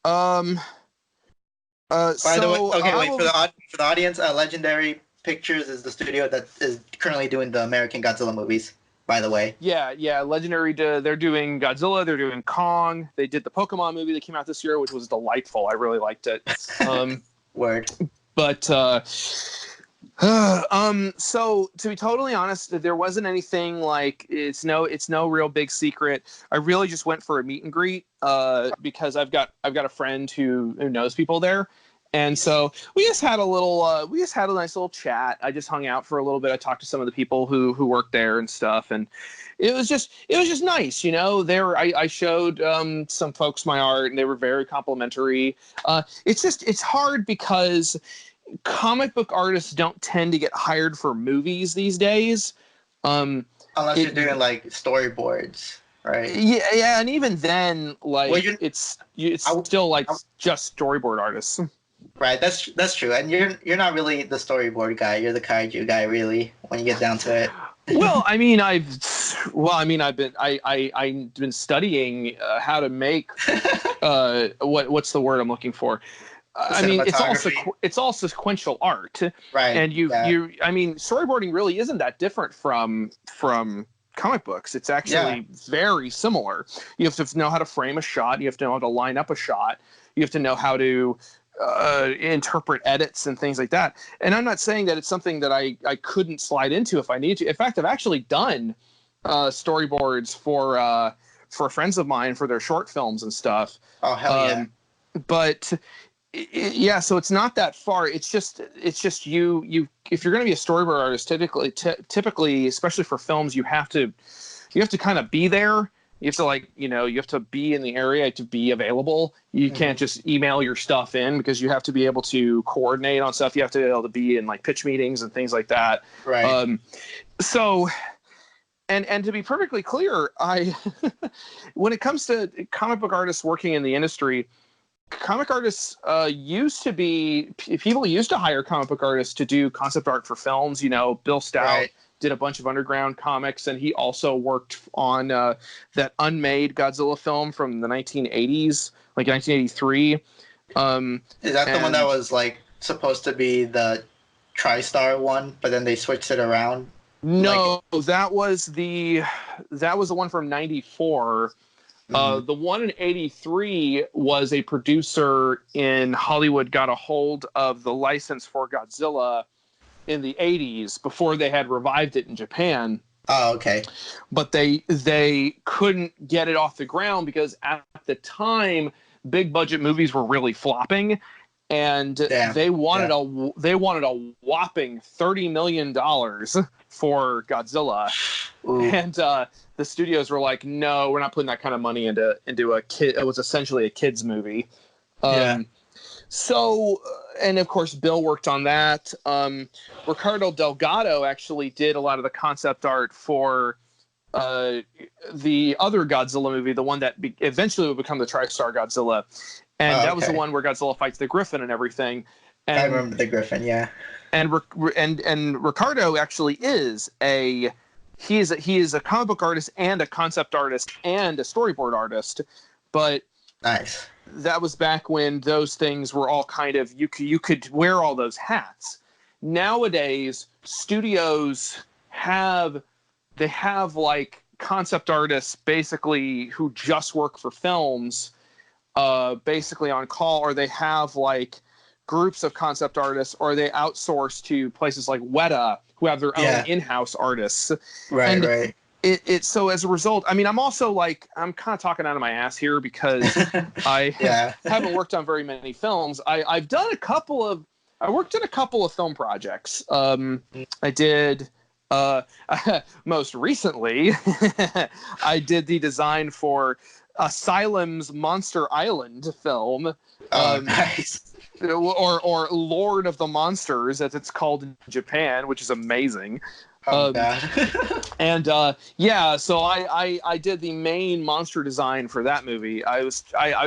By the way, for the audience, Legendary Pictures is the studio that is currently doing the American Godzilla movies. By the way, yeah, Legendary. They're doing Godzilla. They're doing Kong. They did the Pokemon movie that came out this year, which was delightful. I really liked it. Word. But so to be totally honest, there wasn't anything like it's no real big secret. I really just went for a meet and greet because I've got a friend who knows people there, and so we just had a nice little chat. I just hung out for a little bit. I talked to some of the people who work there and stuff, and it was just nice, I showed some folks my art, and they were very complimentary. It's hard because comic book artists don't tend to get hired for movies these days. Unless you're doing like storyboards, right? Yeah, and even then, like it's still like just storyboard artists. Right, that's true. And you're not really the storyboard guy. You're the kaiju guy, really, when you get down to it. I've been studying how to make what's the word I'm looking for? I mean, it's all sequential art, right? And storyboarding really isn't that different from comic books. It's actually very similar. You have to know how to frame a shot. You have to know how to line up a shot. You have to know how to interpret edits and things like that. And I'm not saying that it's something that I couldn't slide into if I need to. In fact, I've actually done storyboards for friends of mine for their short films and stuff. Oh hell yeah! But so it's not that far. It's just you if you're going to be a storyboard artist, typically, especially for films, you have to kind of be there You have to you have to be in the area to be available. You can't just email your stuff in because you have to be able to coordinate on stuff. You have to be able to be in like pitch meetings and things like that. Right. So, and to be perfectly clear, when it comes to comic book artists working in the industry, comic artists people used to hire comic book artists to do concept art for films. Bill Stout did a bunch of underground comics, and he also worked on that unmade Godzilla film from the 1980s, like 1983. Is that the one that was like supposed to be the TriStar one, but then they switched it around? No, that was the one from 94. The one in 83 was a producer in Hollywood got a hold of the license for Godzilla in the 80s before they had revived it in Japan. Oh, okay. But they couldn't get it off the ground because at the time big budget movies were really flopping, and they wanted a whopping $30 million for Godzilla. Ooh. And the studios were like, no, we're not putting that kind of money into a kid. It was essentially a kids movie. So, and of course, Bill worked on that. Ricardo Delgado actually did a lot of the concept art for the other Godzilla movie, the one that eventually would become the TriStar Godzilla. And that was the one where Godzilla fights the Griffin and everything. And, I remember the Griffin, yeah. And Ricardo actually is he is a comic book artist and a concept artist and a storyboard artist. But nice. That was back when those things were all kind of you could wear all those hats. Nowadays, studios have like concept artists basically who just work for films, basically on call, or they have like groups of concept artists, or they outsource to places like Weta who have their own in-house artists. Right. So as a result, I mean, I'm also like, I'm kind of talking out of my ass here because I haven't worked on very many films. I worked in a couple of film projects. I did, most recently, I did the design for Asylum's Monster Island film. Nice. Or Lord of the Monsters, as it's called in Japan, which is amazing. So I did the main monster design for that movie. I was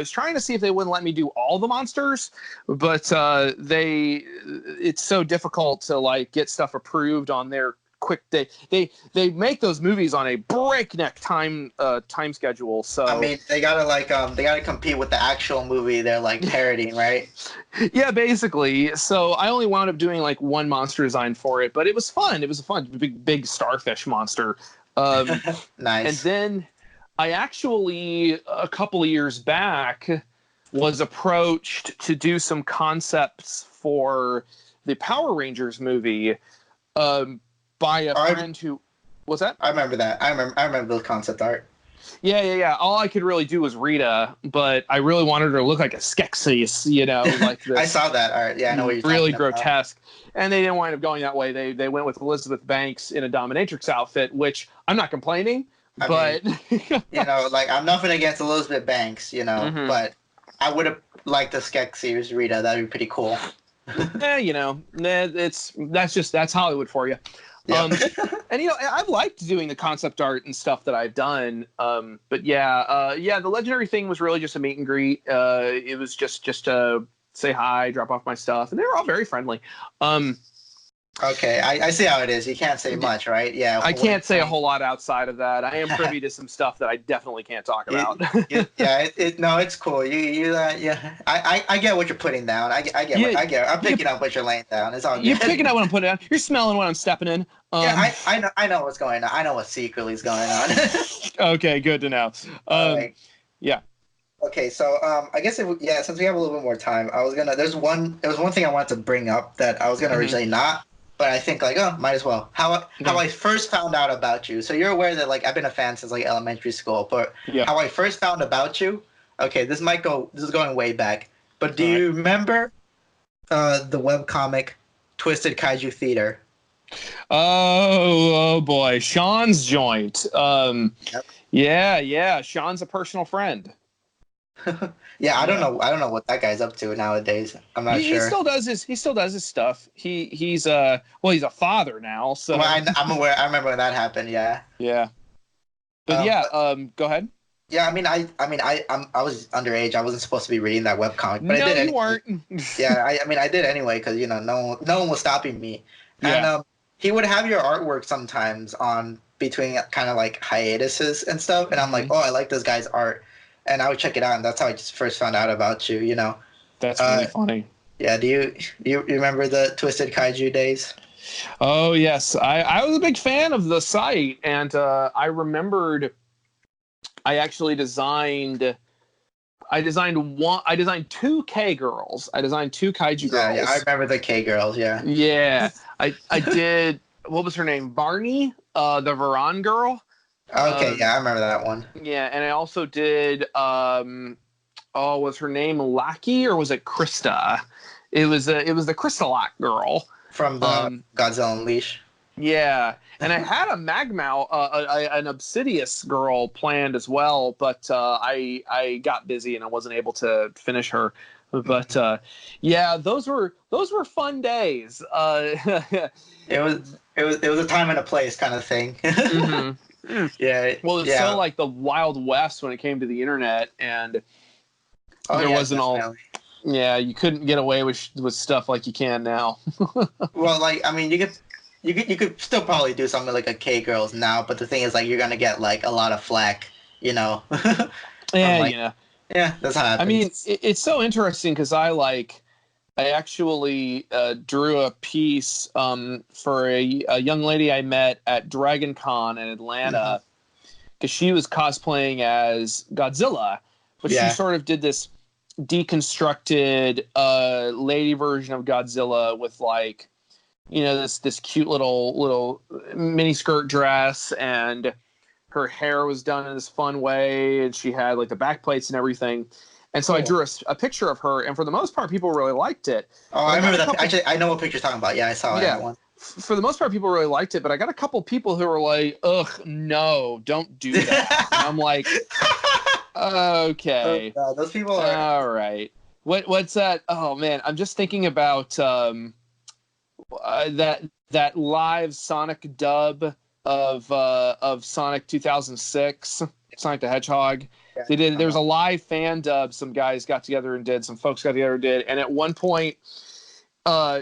trying to see if they wouldn't let me do all the monsters, but it's so difficult to like get stuff approved on their quick. They make those movies on a breakneck time schedule. So I mean, they gotta compete with the actual movie they're like parodying, right? Yeah, basically. So I only wound up doing like one monster design for it, but it was fun. It was a fun big starfish monster. Nice. And then I actually a couple of years back was approached to do some concepts for the Power Rangers movie. By a friend who was that? I remember that. I remember the concept art. Yeah. All I could really do was Rita, but I really wanted her to look like a Skeksis, like this. I saw that art. Yeah, I know what you're really talking grotesque. About. And they didn't wind up going that way. They went with Elizabeth Banks in a dominatrix outfit, which I'm not complaining. I mean, I'm nothing against Elizabeth Banks, but I would have liked the Skeksis Rita. That'd be pretty cool. That's Hollywood for you. Yeah. And I've liked doing the concept art and stuff that I've done. But the Legendary thing was really just a meet and greet. It was just to say hi, drop off my stuff, and they were all very friendly. Okay, I see how it is. You can't say much, right? Yeah. I can't say a whole lot outside of that. I am privy to some stuff that I definitely can't talk about. It's cool. I get what you're putting down. I get it. I'm picking up what you're laying down. It's all good. You're picking up what I'm putting down. You're smelling what I'm stepping in. I know what's going on. I know what secretly is going on. Okay, good to know. Yeah. Okay, so I guess since we have a little bit more time, there was one thing I wanted to bring up that I was gonna originally not, but I think might as well. How I first found out about you. So you're aware that I've been a fan since elementary school, but how I first found about you. Okay, this is going way back. But do you remember the webcomic Twisted Kaiju Theater? Oh boy, Sean's joint. Yep. Yeah. Sean's a personal friend. Yeah, I don't Yeah. know. I don't know what that guy's up to nowadays. I'm not He sure. still does his stuff. He's a father now, Well, so I'm aware. I remember when that happened. Yeah. yeah. But yeah, But go ahead. yeah, I was underage. I wasn't supposed to be reading that webcomic, but I No, did you anyway. weren't. Yeah, I did anyway because no one was stopping me, and Yeah. he would have your artwork sometimes on between kind of like hiatuses and stuff, and I'm like, Mhm. oh, I like this guy's art, and I would check it out, and that's how I just first found out about you. That's really Uh, funny. yeah. Do you remember the Twisted Kaiju days? Oh yes, I was a big fan of the site, and I remembered I actually designed. I designed two K girls. I designed two kaiju Yeah, I girls. remember the K girls. Yeah. Yeah, I did. What was her name? Barney, the Varan girl. Okay, Um, yeah, I remember that one yeah, and I also did. Oh, was her name Lucky or was it Krista? It was the Crystallock girl. from the Um, Godzilla Unleash. yeah, and I had a Magmau, an Obsidious girl planned as well, but I got busy and I wasn't able to finish her. But yeah, those were fun days. It was a time and a place kind of thing. Mhm. Yeah, Well, it's so yeah. like the Wild West when it came to the internet, and Oh there yeah, wasn't all. definitely. Yeah, you couldn't get away with stuff like you can now. Well, like I mean, you could still probably do something like a K girls now, but the thing is, like, you're gonna get like a lot of flack, from Yeah, like, yeah. yeah, that's how it I mean, happens. it's so interesting because I actually drew a piece for a young lady I met at Dragon Con in Hmm. Atlanta because she was cosplaying as Godzilla, but she Yeah. sort of did this deconstructed lady version of Godzilla with like this cute little mini skirt dress, and her hair was done in this fun way, and she had like the back plates and everything. And so I Cool. drew a picture of her, and for the most part, people really liked it. Oh, But I I got remember a that. couple, Actually, I know what picture you're talking about. Yeah, I saw yeah, that one. for the most part, people really liked it. But I got a couple people who were like, "Ugh, no, don't do that." And I'm like, Oh, "Okay, God, those people are. all right." What's that? Oh man, I'm just thinking about that live Sonic dub of Sonic 2006, Sonic the Hedgehog. Yeah, They did. I'm There was a live fan dub. Some guys got together and did. Some folks got together and did. And at one point, uh,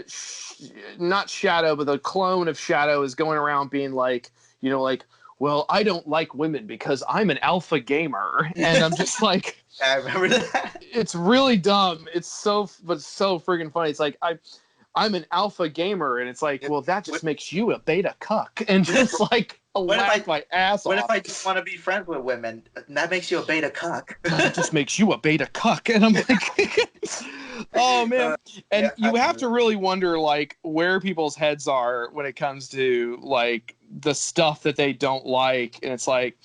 not Shadow, but the clone of Shadow is going around being like, like, well, I don't like women because I'm an alpha gamer, and I'm just like, I remember that. it's really dumb. But it's so freaking funny. It's like I'm an alpha gamer, and it's like, Yeah. well, that just What, makes you a beta cuck, and just like I what if laughed I my ass what if off. I just want to be friends with women? That makes you a beta cuck. That just makes you a beta cuck, and I'm like, oh man. And Yeah, I you have remember to really wonder like where people's heads are when it comes to like the stuff that they don't like, and it's like,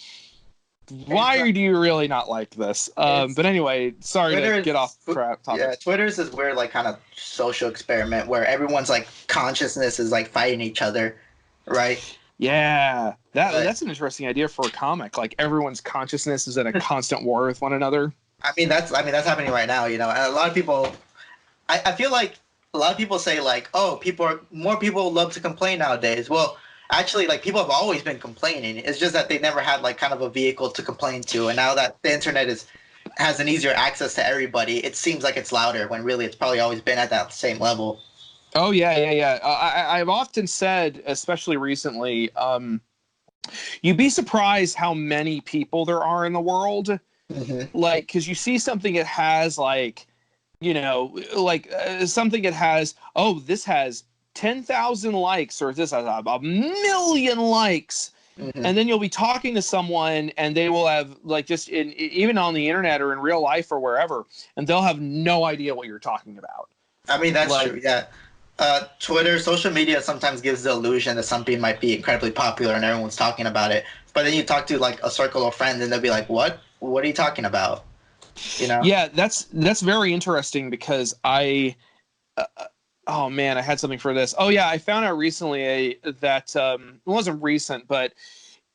that. why do you really not like this? It's But anyway, sorry to Twitter get off crap yeah, topic. Twitter's this weird like kind of social experiment where everyone's like consciousness is like fighting each other, right? Yeah, But that's an interesting idea for a comic. Like everyone's consciousness is in a constant war with one another. I mean that's happening right now, and a lot of people I feel like a lot of people say like, oh, more people love to complain nowadays. Well, actually, like, people have always been complaining. It's just that they never had like kind of a vehicle to complain to, and now that the internet has an easier access to everybody, it seems like it's louder when really it's probably always been at that same level. Oh yeah. I've often said, especially recently, you'd be surprised how many people there are in the world. Hmm. Like, because you see something that has like, something that has, oh, this has 10,000 likes, or this has a million likes. Hmm. And then you'll be talking to someone and they will have like just even on the internet or in real life or wherever, and they'll have no idea what you're talking about. I mean, that's Like, true. Yeah. Twitter, social media sometimes gives the illusion that something might be incredibly popular and everyone's talking about it. But then you talk to like a circle of friends and they'll be like, "What? What are you talking about?" You know? yeah, that's very interesting because I Oh man, I had something for this. Oh yeah, I found out recently that it wasn't recent, but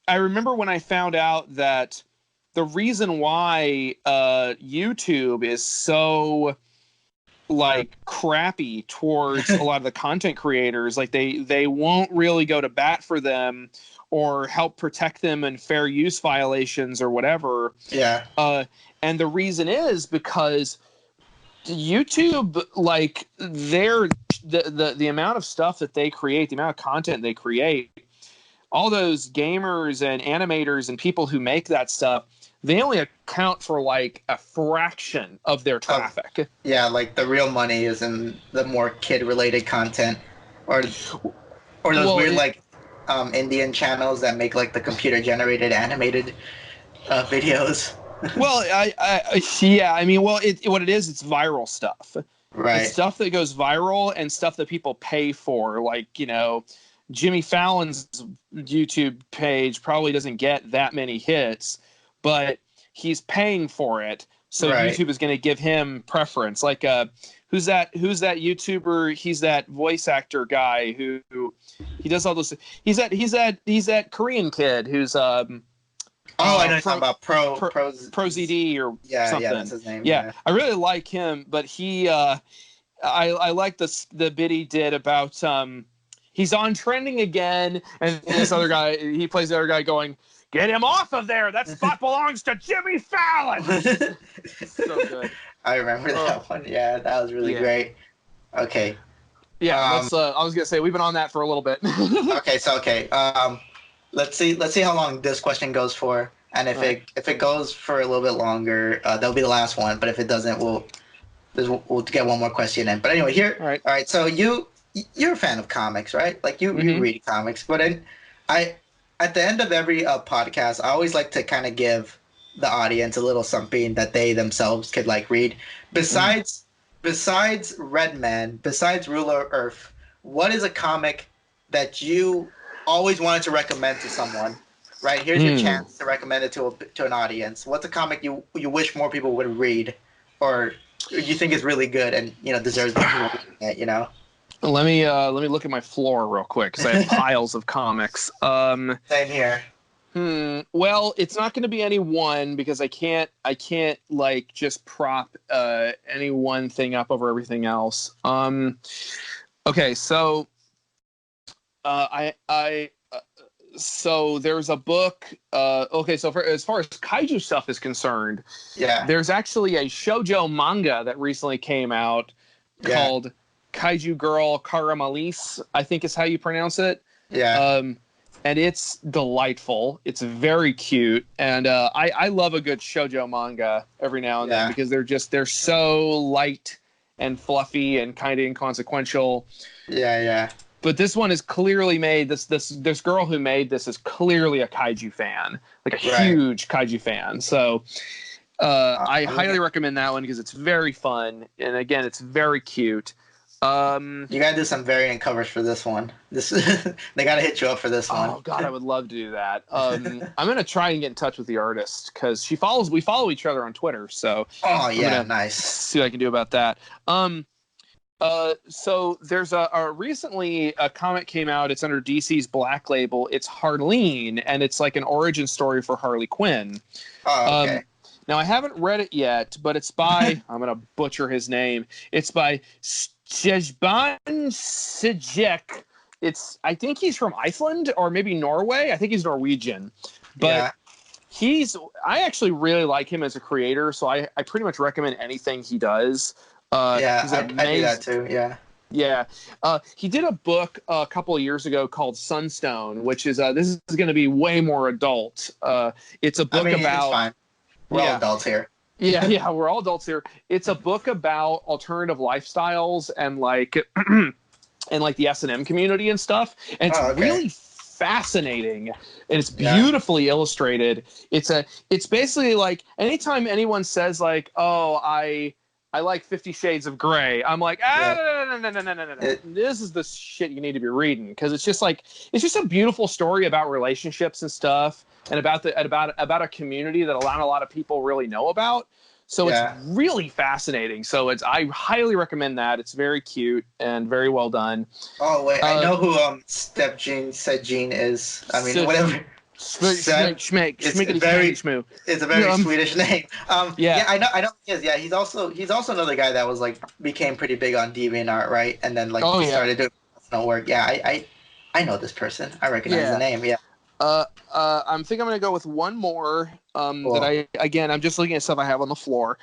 I remember when I found out that the reason why YouTube is so like crappy towards a lot of the content creators, like they won't really go to bat for them or help protect them in fair use violations or whatever. Yeah. And the reason is because YouTube, like the amount of stuff that they create, the amount of content they create, all those gamers and animators and people who make that stuff, they only account for like a fraction of their traffic. Yeah, like the real money is in the more kid-related content, or those weird like Indian channels that make like the computer-generated animated videos. Well, I mean, well, what it is, it's viral stuff. Right. It's stuff that goes viral and stuff that people pay for. Like, you know, Jimmy Fallon's YouTube page probably doesn't get that many hits, but he's paying for it. So right. YouTube is going to give him preference. Like, who's that YouTuber? He's that voice actor guy who he does all those. He's that Korean kid who's I know something about ProZD or something. Yeah, that's his name. Yeah, I really like him, but he I like the bit he did about he's on trending again, and this other guy, he plays the other guy going, "Get him off of there! That spot belongs to Jimmy Fallon." So good. I remember that one. Yeah, that was really great. Okay. Yeah, I was gonna say we've been on that for a little bit. Okay. Let's see how long this question goes for, and if it goes for a little bit longer, that'll be the last one. But if it doesn't, we'll get one more question in. But anyway, here. All right. So you're a fan of comics, right? Like you read comics, but I at the end of every podcast, I always like to kind of give the audience a little something that they themselves could like read. Besides Redman, besides Ruler of Earth, what is a comic that you always wanted to recommend to someone? Right, here's your chance to recommend it to an audience. What's a comic you wish more people would read, or you think is really good and deserves more people reading it? Let me look at my floor real quick because I have piles of comics. Same here. Well, it's not going to be any one because I can't like just prop any one thing up over everything else. Okay, so so there's a book. Okay, so as far as kaiju stuff is concerned, there's actually a shoujo manga that recently came out called Kaiju Girl Karamalise, I think is how you pronounce it. Yeah. And it's delightful. It's very cute, and I love a good shoujo manga every now and then because they're so light and fluffy and kind of inconsequential. Yeah. But this one is clearly made. This girl who made this is clearly a kaiju fan, like a huge kaiju fan. So I highly recommend that one because it's very fun, and again, it's very cute. You gotta do some variant covers for this one. They gotta hit you up for this one. Oh God, I would love to do that. I'm gonna try and get in touch with the artist because we follow each other on Twitter. So nice. See what I can do about that. So there's recently a comic came out. It's under DC's Black Label. It's Harleen, and it's like an origin story for Harley Quinn. Oh, okay. Now I haven't read it yet, but it's by I'm gonna butcher his name. It's by Stjepan Sijek. I think he's from Iceland or maybe Norway. I think he's Norwegian, but I actually really like him as a creator. So I pretty much recommend anything he does. I do that too. Yeah. He did a book a couple of years ago called Sunstone, which is this is going to be way more adult. It's a book about. It's fine. We're all adults here. Yeah, we're all adults here. It's a book about alternative lifestyles and like the S&M community and stuff. And it's really fascinating, and it's beautifully illustrated. It's basically like anytime anyone says like, "Oh, I like 50 Shades of Grey," I'm like, no. This is the shit you need to be reading because it's just a beautiful story about relationships and stuff, and about a community that a lot of people really know about. So it's really fascinating. So I highly recommend that. It's very cute and very well done. Oh wait, I know who Step Gene said Gene is. I mean, whatever. It's a very Swedish name. Yeah, I know he is. Yeah, he's also another guy that was like became pretty big on DeviantArt, right? And then like started doing professional work. Yeah, I know this person. I recognize the name. Yeah. I'm thinking I'm gonna go with one more. Cool. That I'm just looking at stuff I have on the floor.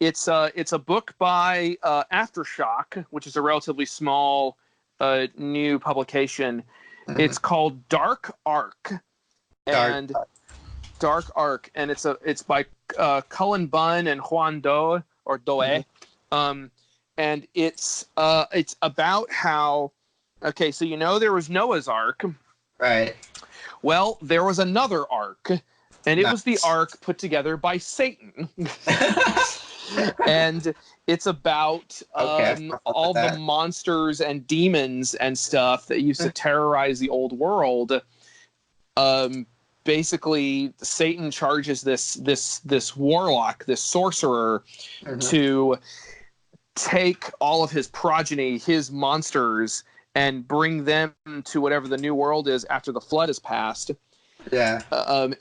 It's a book by Aftershock, which is a relatively small new publication. Mm-hmm. It's called Dark Arc, and it's by Cullen Bunn and Juan Doe. Mm-hmm. And it's about how so there was Noah's Ark, right? Well, there was another ark, and it was the ark put together by Satan. And it's about all the monsters and demons and stuff that used to terrorize the old world. Basically, Satan charges this warlock, this sorcerer, to take all of his progeny, his monsters, and bring them to whatever the new world is after the flood has passed. Yeah.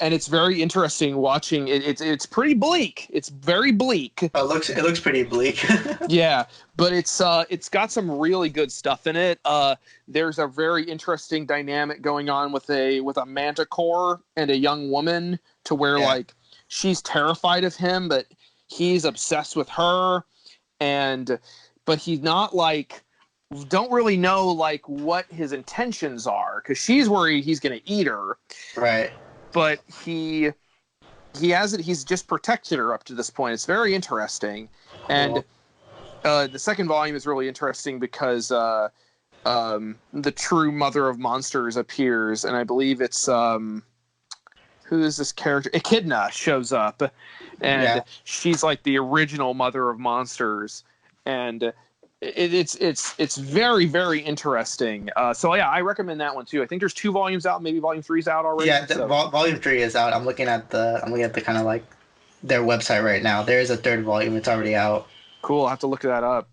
And it's very interesting watching. It's pretty bleak. It's very bleak. It looks pretty bleak. Yeah, but it's got some really good stuff in it. There's a very interesting dynamic going on with a manticore and a young woman, to where like she's terrified of him, but he's obsessed with her, but he's not like. Don't really know like what his intentions are, because she's worried he's going to eat her, right? But he's just protected her up to this point. It's very interesting. And the second volume is really interesting because the true mother of monsters appears, and I believe it's who is this character? Echidna shows up, and she's like the original mother of monsters, and it's very, very interesting. So I recommend that one too. I think there's 2 volumes out. Maybe volume 3's out already. Yeah, volume 3 is out. I'm looking at the kind of like their website right now. There is a 3rd volume. It's already out. Cool. I'll have to look that up.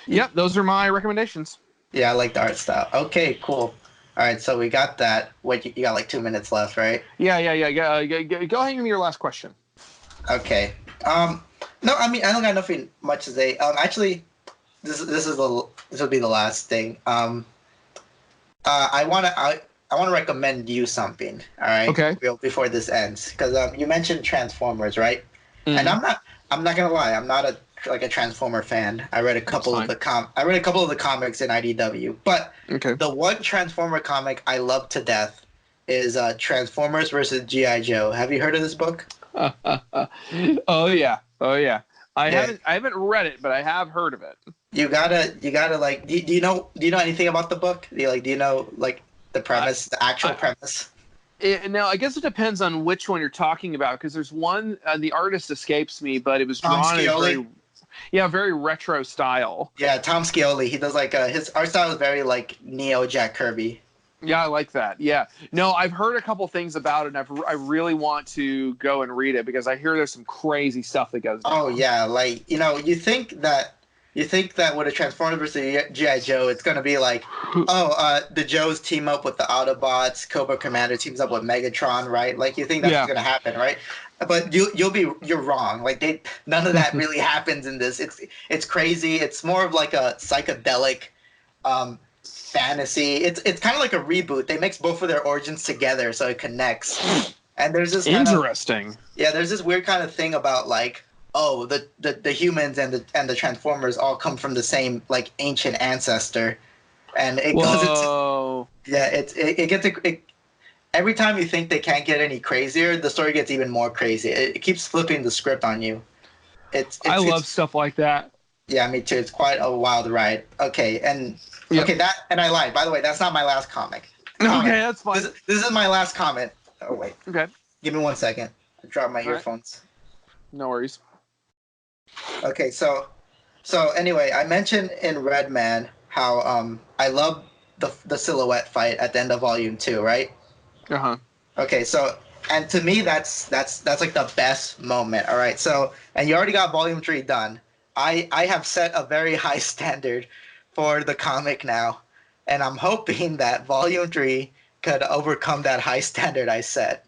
Yep, those are my recommendations. Yeah, I like the art style. Okay, cool. All right, so we got that. Wait, you got like 2 minutes left, right? Yeah. Go ahead and give me your last question. Okay. No, I mean I don't got nothing much to say. Actually. This will be the last thing. I want to recommend you something. All right. Okay. Before this ends, because you mentioned Transformers, right? Mm-hmm. And I'm not gonna lie. I'm not a Transformer fan. I read a couple of the comics in IDW, but the one Transformer comic I love to death is Transformers versus G.I. Joe. Have you heard of this book? Oh yeah. I haven't read it, but I have heard of it. You gotta like. Do you know anything about the book? Do you know like the premise, the actual premise? Now, I guess it depends on which one you're talking about, because there's one. The artist escapes me, but it was drawn in very retro style. Yeah, Tom Scioli. He does like his art style is very like Neo Jack Kirby. Yeah, I like that. Yeah. No, I've heard a couple things about it, and I really want to go and read it, because I hear there's some crazy stuff that goes down. Oh, yeah. Like, you think that with a Transformers versus G.I. Joe, it's going to be like, the Joes team up with the Autobots, Cobra Commander teams up with Megatron, right? Like, you think that's going to happen, right? But you're wrong. Like, none of that really happens in this. It's crazy. It's more of like a psychedelic fantasy. It's kind of like a reboot. They mix both of their origins together so it connects. And there's this interesting. There's this weird kind of thing about like, the humans and the Transformers all come from the same like ancient ancestor, and it goes into every time you think they can't get any crazier, the story gets even more crazy. It keeps flipping the script on you. I love stuff like that. Yeah, me too. It's quite a wild ride. Okay, and I lied. By the way, that's not my last comic. Okay, that's fine. This is my last comment. Oh wait. Okay. Give me 1 second. I dropped my earphones. Right. No worries. Okay, so anyway, I mentioned in Redman how I love the silhouette fight at the end of Volume 2, right? Uh-huh. Okay, so And to me, that's like the best moment. All right. So, and you already got Volume 3 done. I have set a very high standard for the comic now, and I'm hoping that Volume 3 could overcome that high standard I set.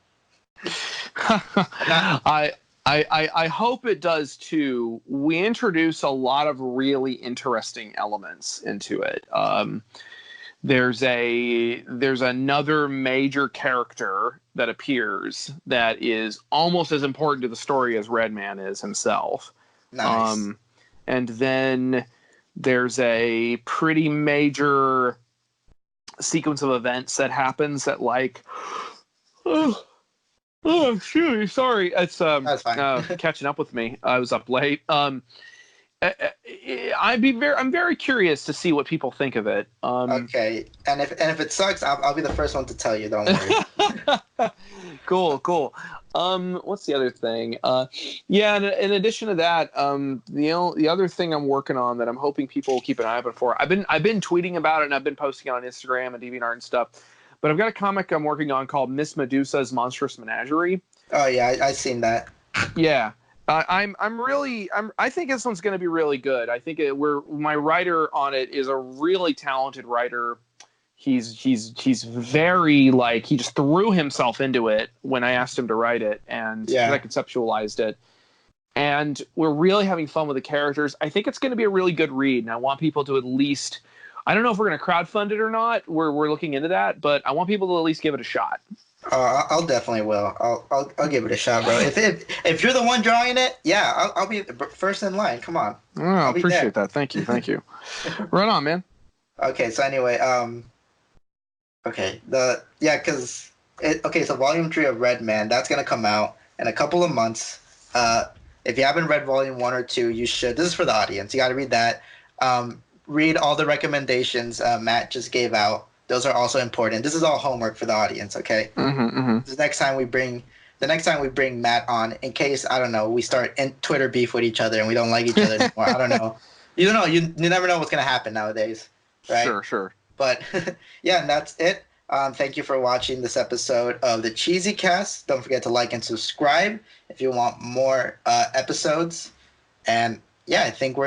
I hope it does too. We introduce a lot of really interesting elements into it. There's another major character that appears that is almost as important to the story as Redman is himself. Nice. And then there's a pretty major sequence of events that happens that like oh shoot, sorry, it's That's fine. catching up with me. I was up late. I'm very curious to see what people think of it. Okay, and if it sucks, I'll be the first one to tell you. Don't worry. Cool. What's the other thing? Yeah, in addition to that, the other thing I'm working on that I'm hoping people will keep an eye open for. I've been tweeting about it and I've been posting it on Instagram and DeviantArt and stuff. But I've got a comic I'm working on called Miss Medusa's Monstrous Menagerie. Oh yeah, I've seen that. Yeah. I think this one's going to be really good. I think my writer on it is a really talented writer. He's very like he just threw himself into it when I asked him to write it and I conceptualized it. And we're really having fun with the characters. I think it's going to be a really good read, and I want people to at least. I don't know if we're going to crowdfund it or not. We're looking into that, but I want people to at least give it a shot. I'll definitely will. I'll give it a shot, bro. If you're the one drawing it, yeah, I'll be first in line. Come on. Oh, I appreciate that. Thank you. Right on, man. Okay, so anyway, okay, so Volume 3 of Redman, that's gonna come out in a couple of months. If you haven't read Volume 1 or 2, you should. This is for the audience. You got to read that. Read all the recommendations Matt just gave out. Those are also important. This is all homework for the audience, okay? The next time we bring Matt on, in case, I don't know, we start in Twitter beef with each other and we don't like each other anymore. I don't know. You don't know. You never know what's gonna happen nowadays, right? Sure. But yeah, and that's it. Thank you for watching this episode of the Cheesycast. Don't forget to like and subscribe if you want more episodes. And yeah, I think we're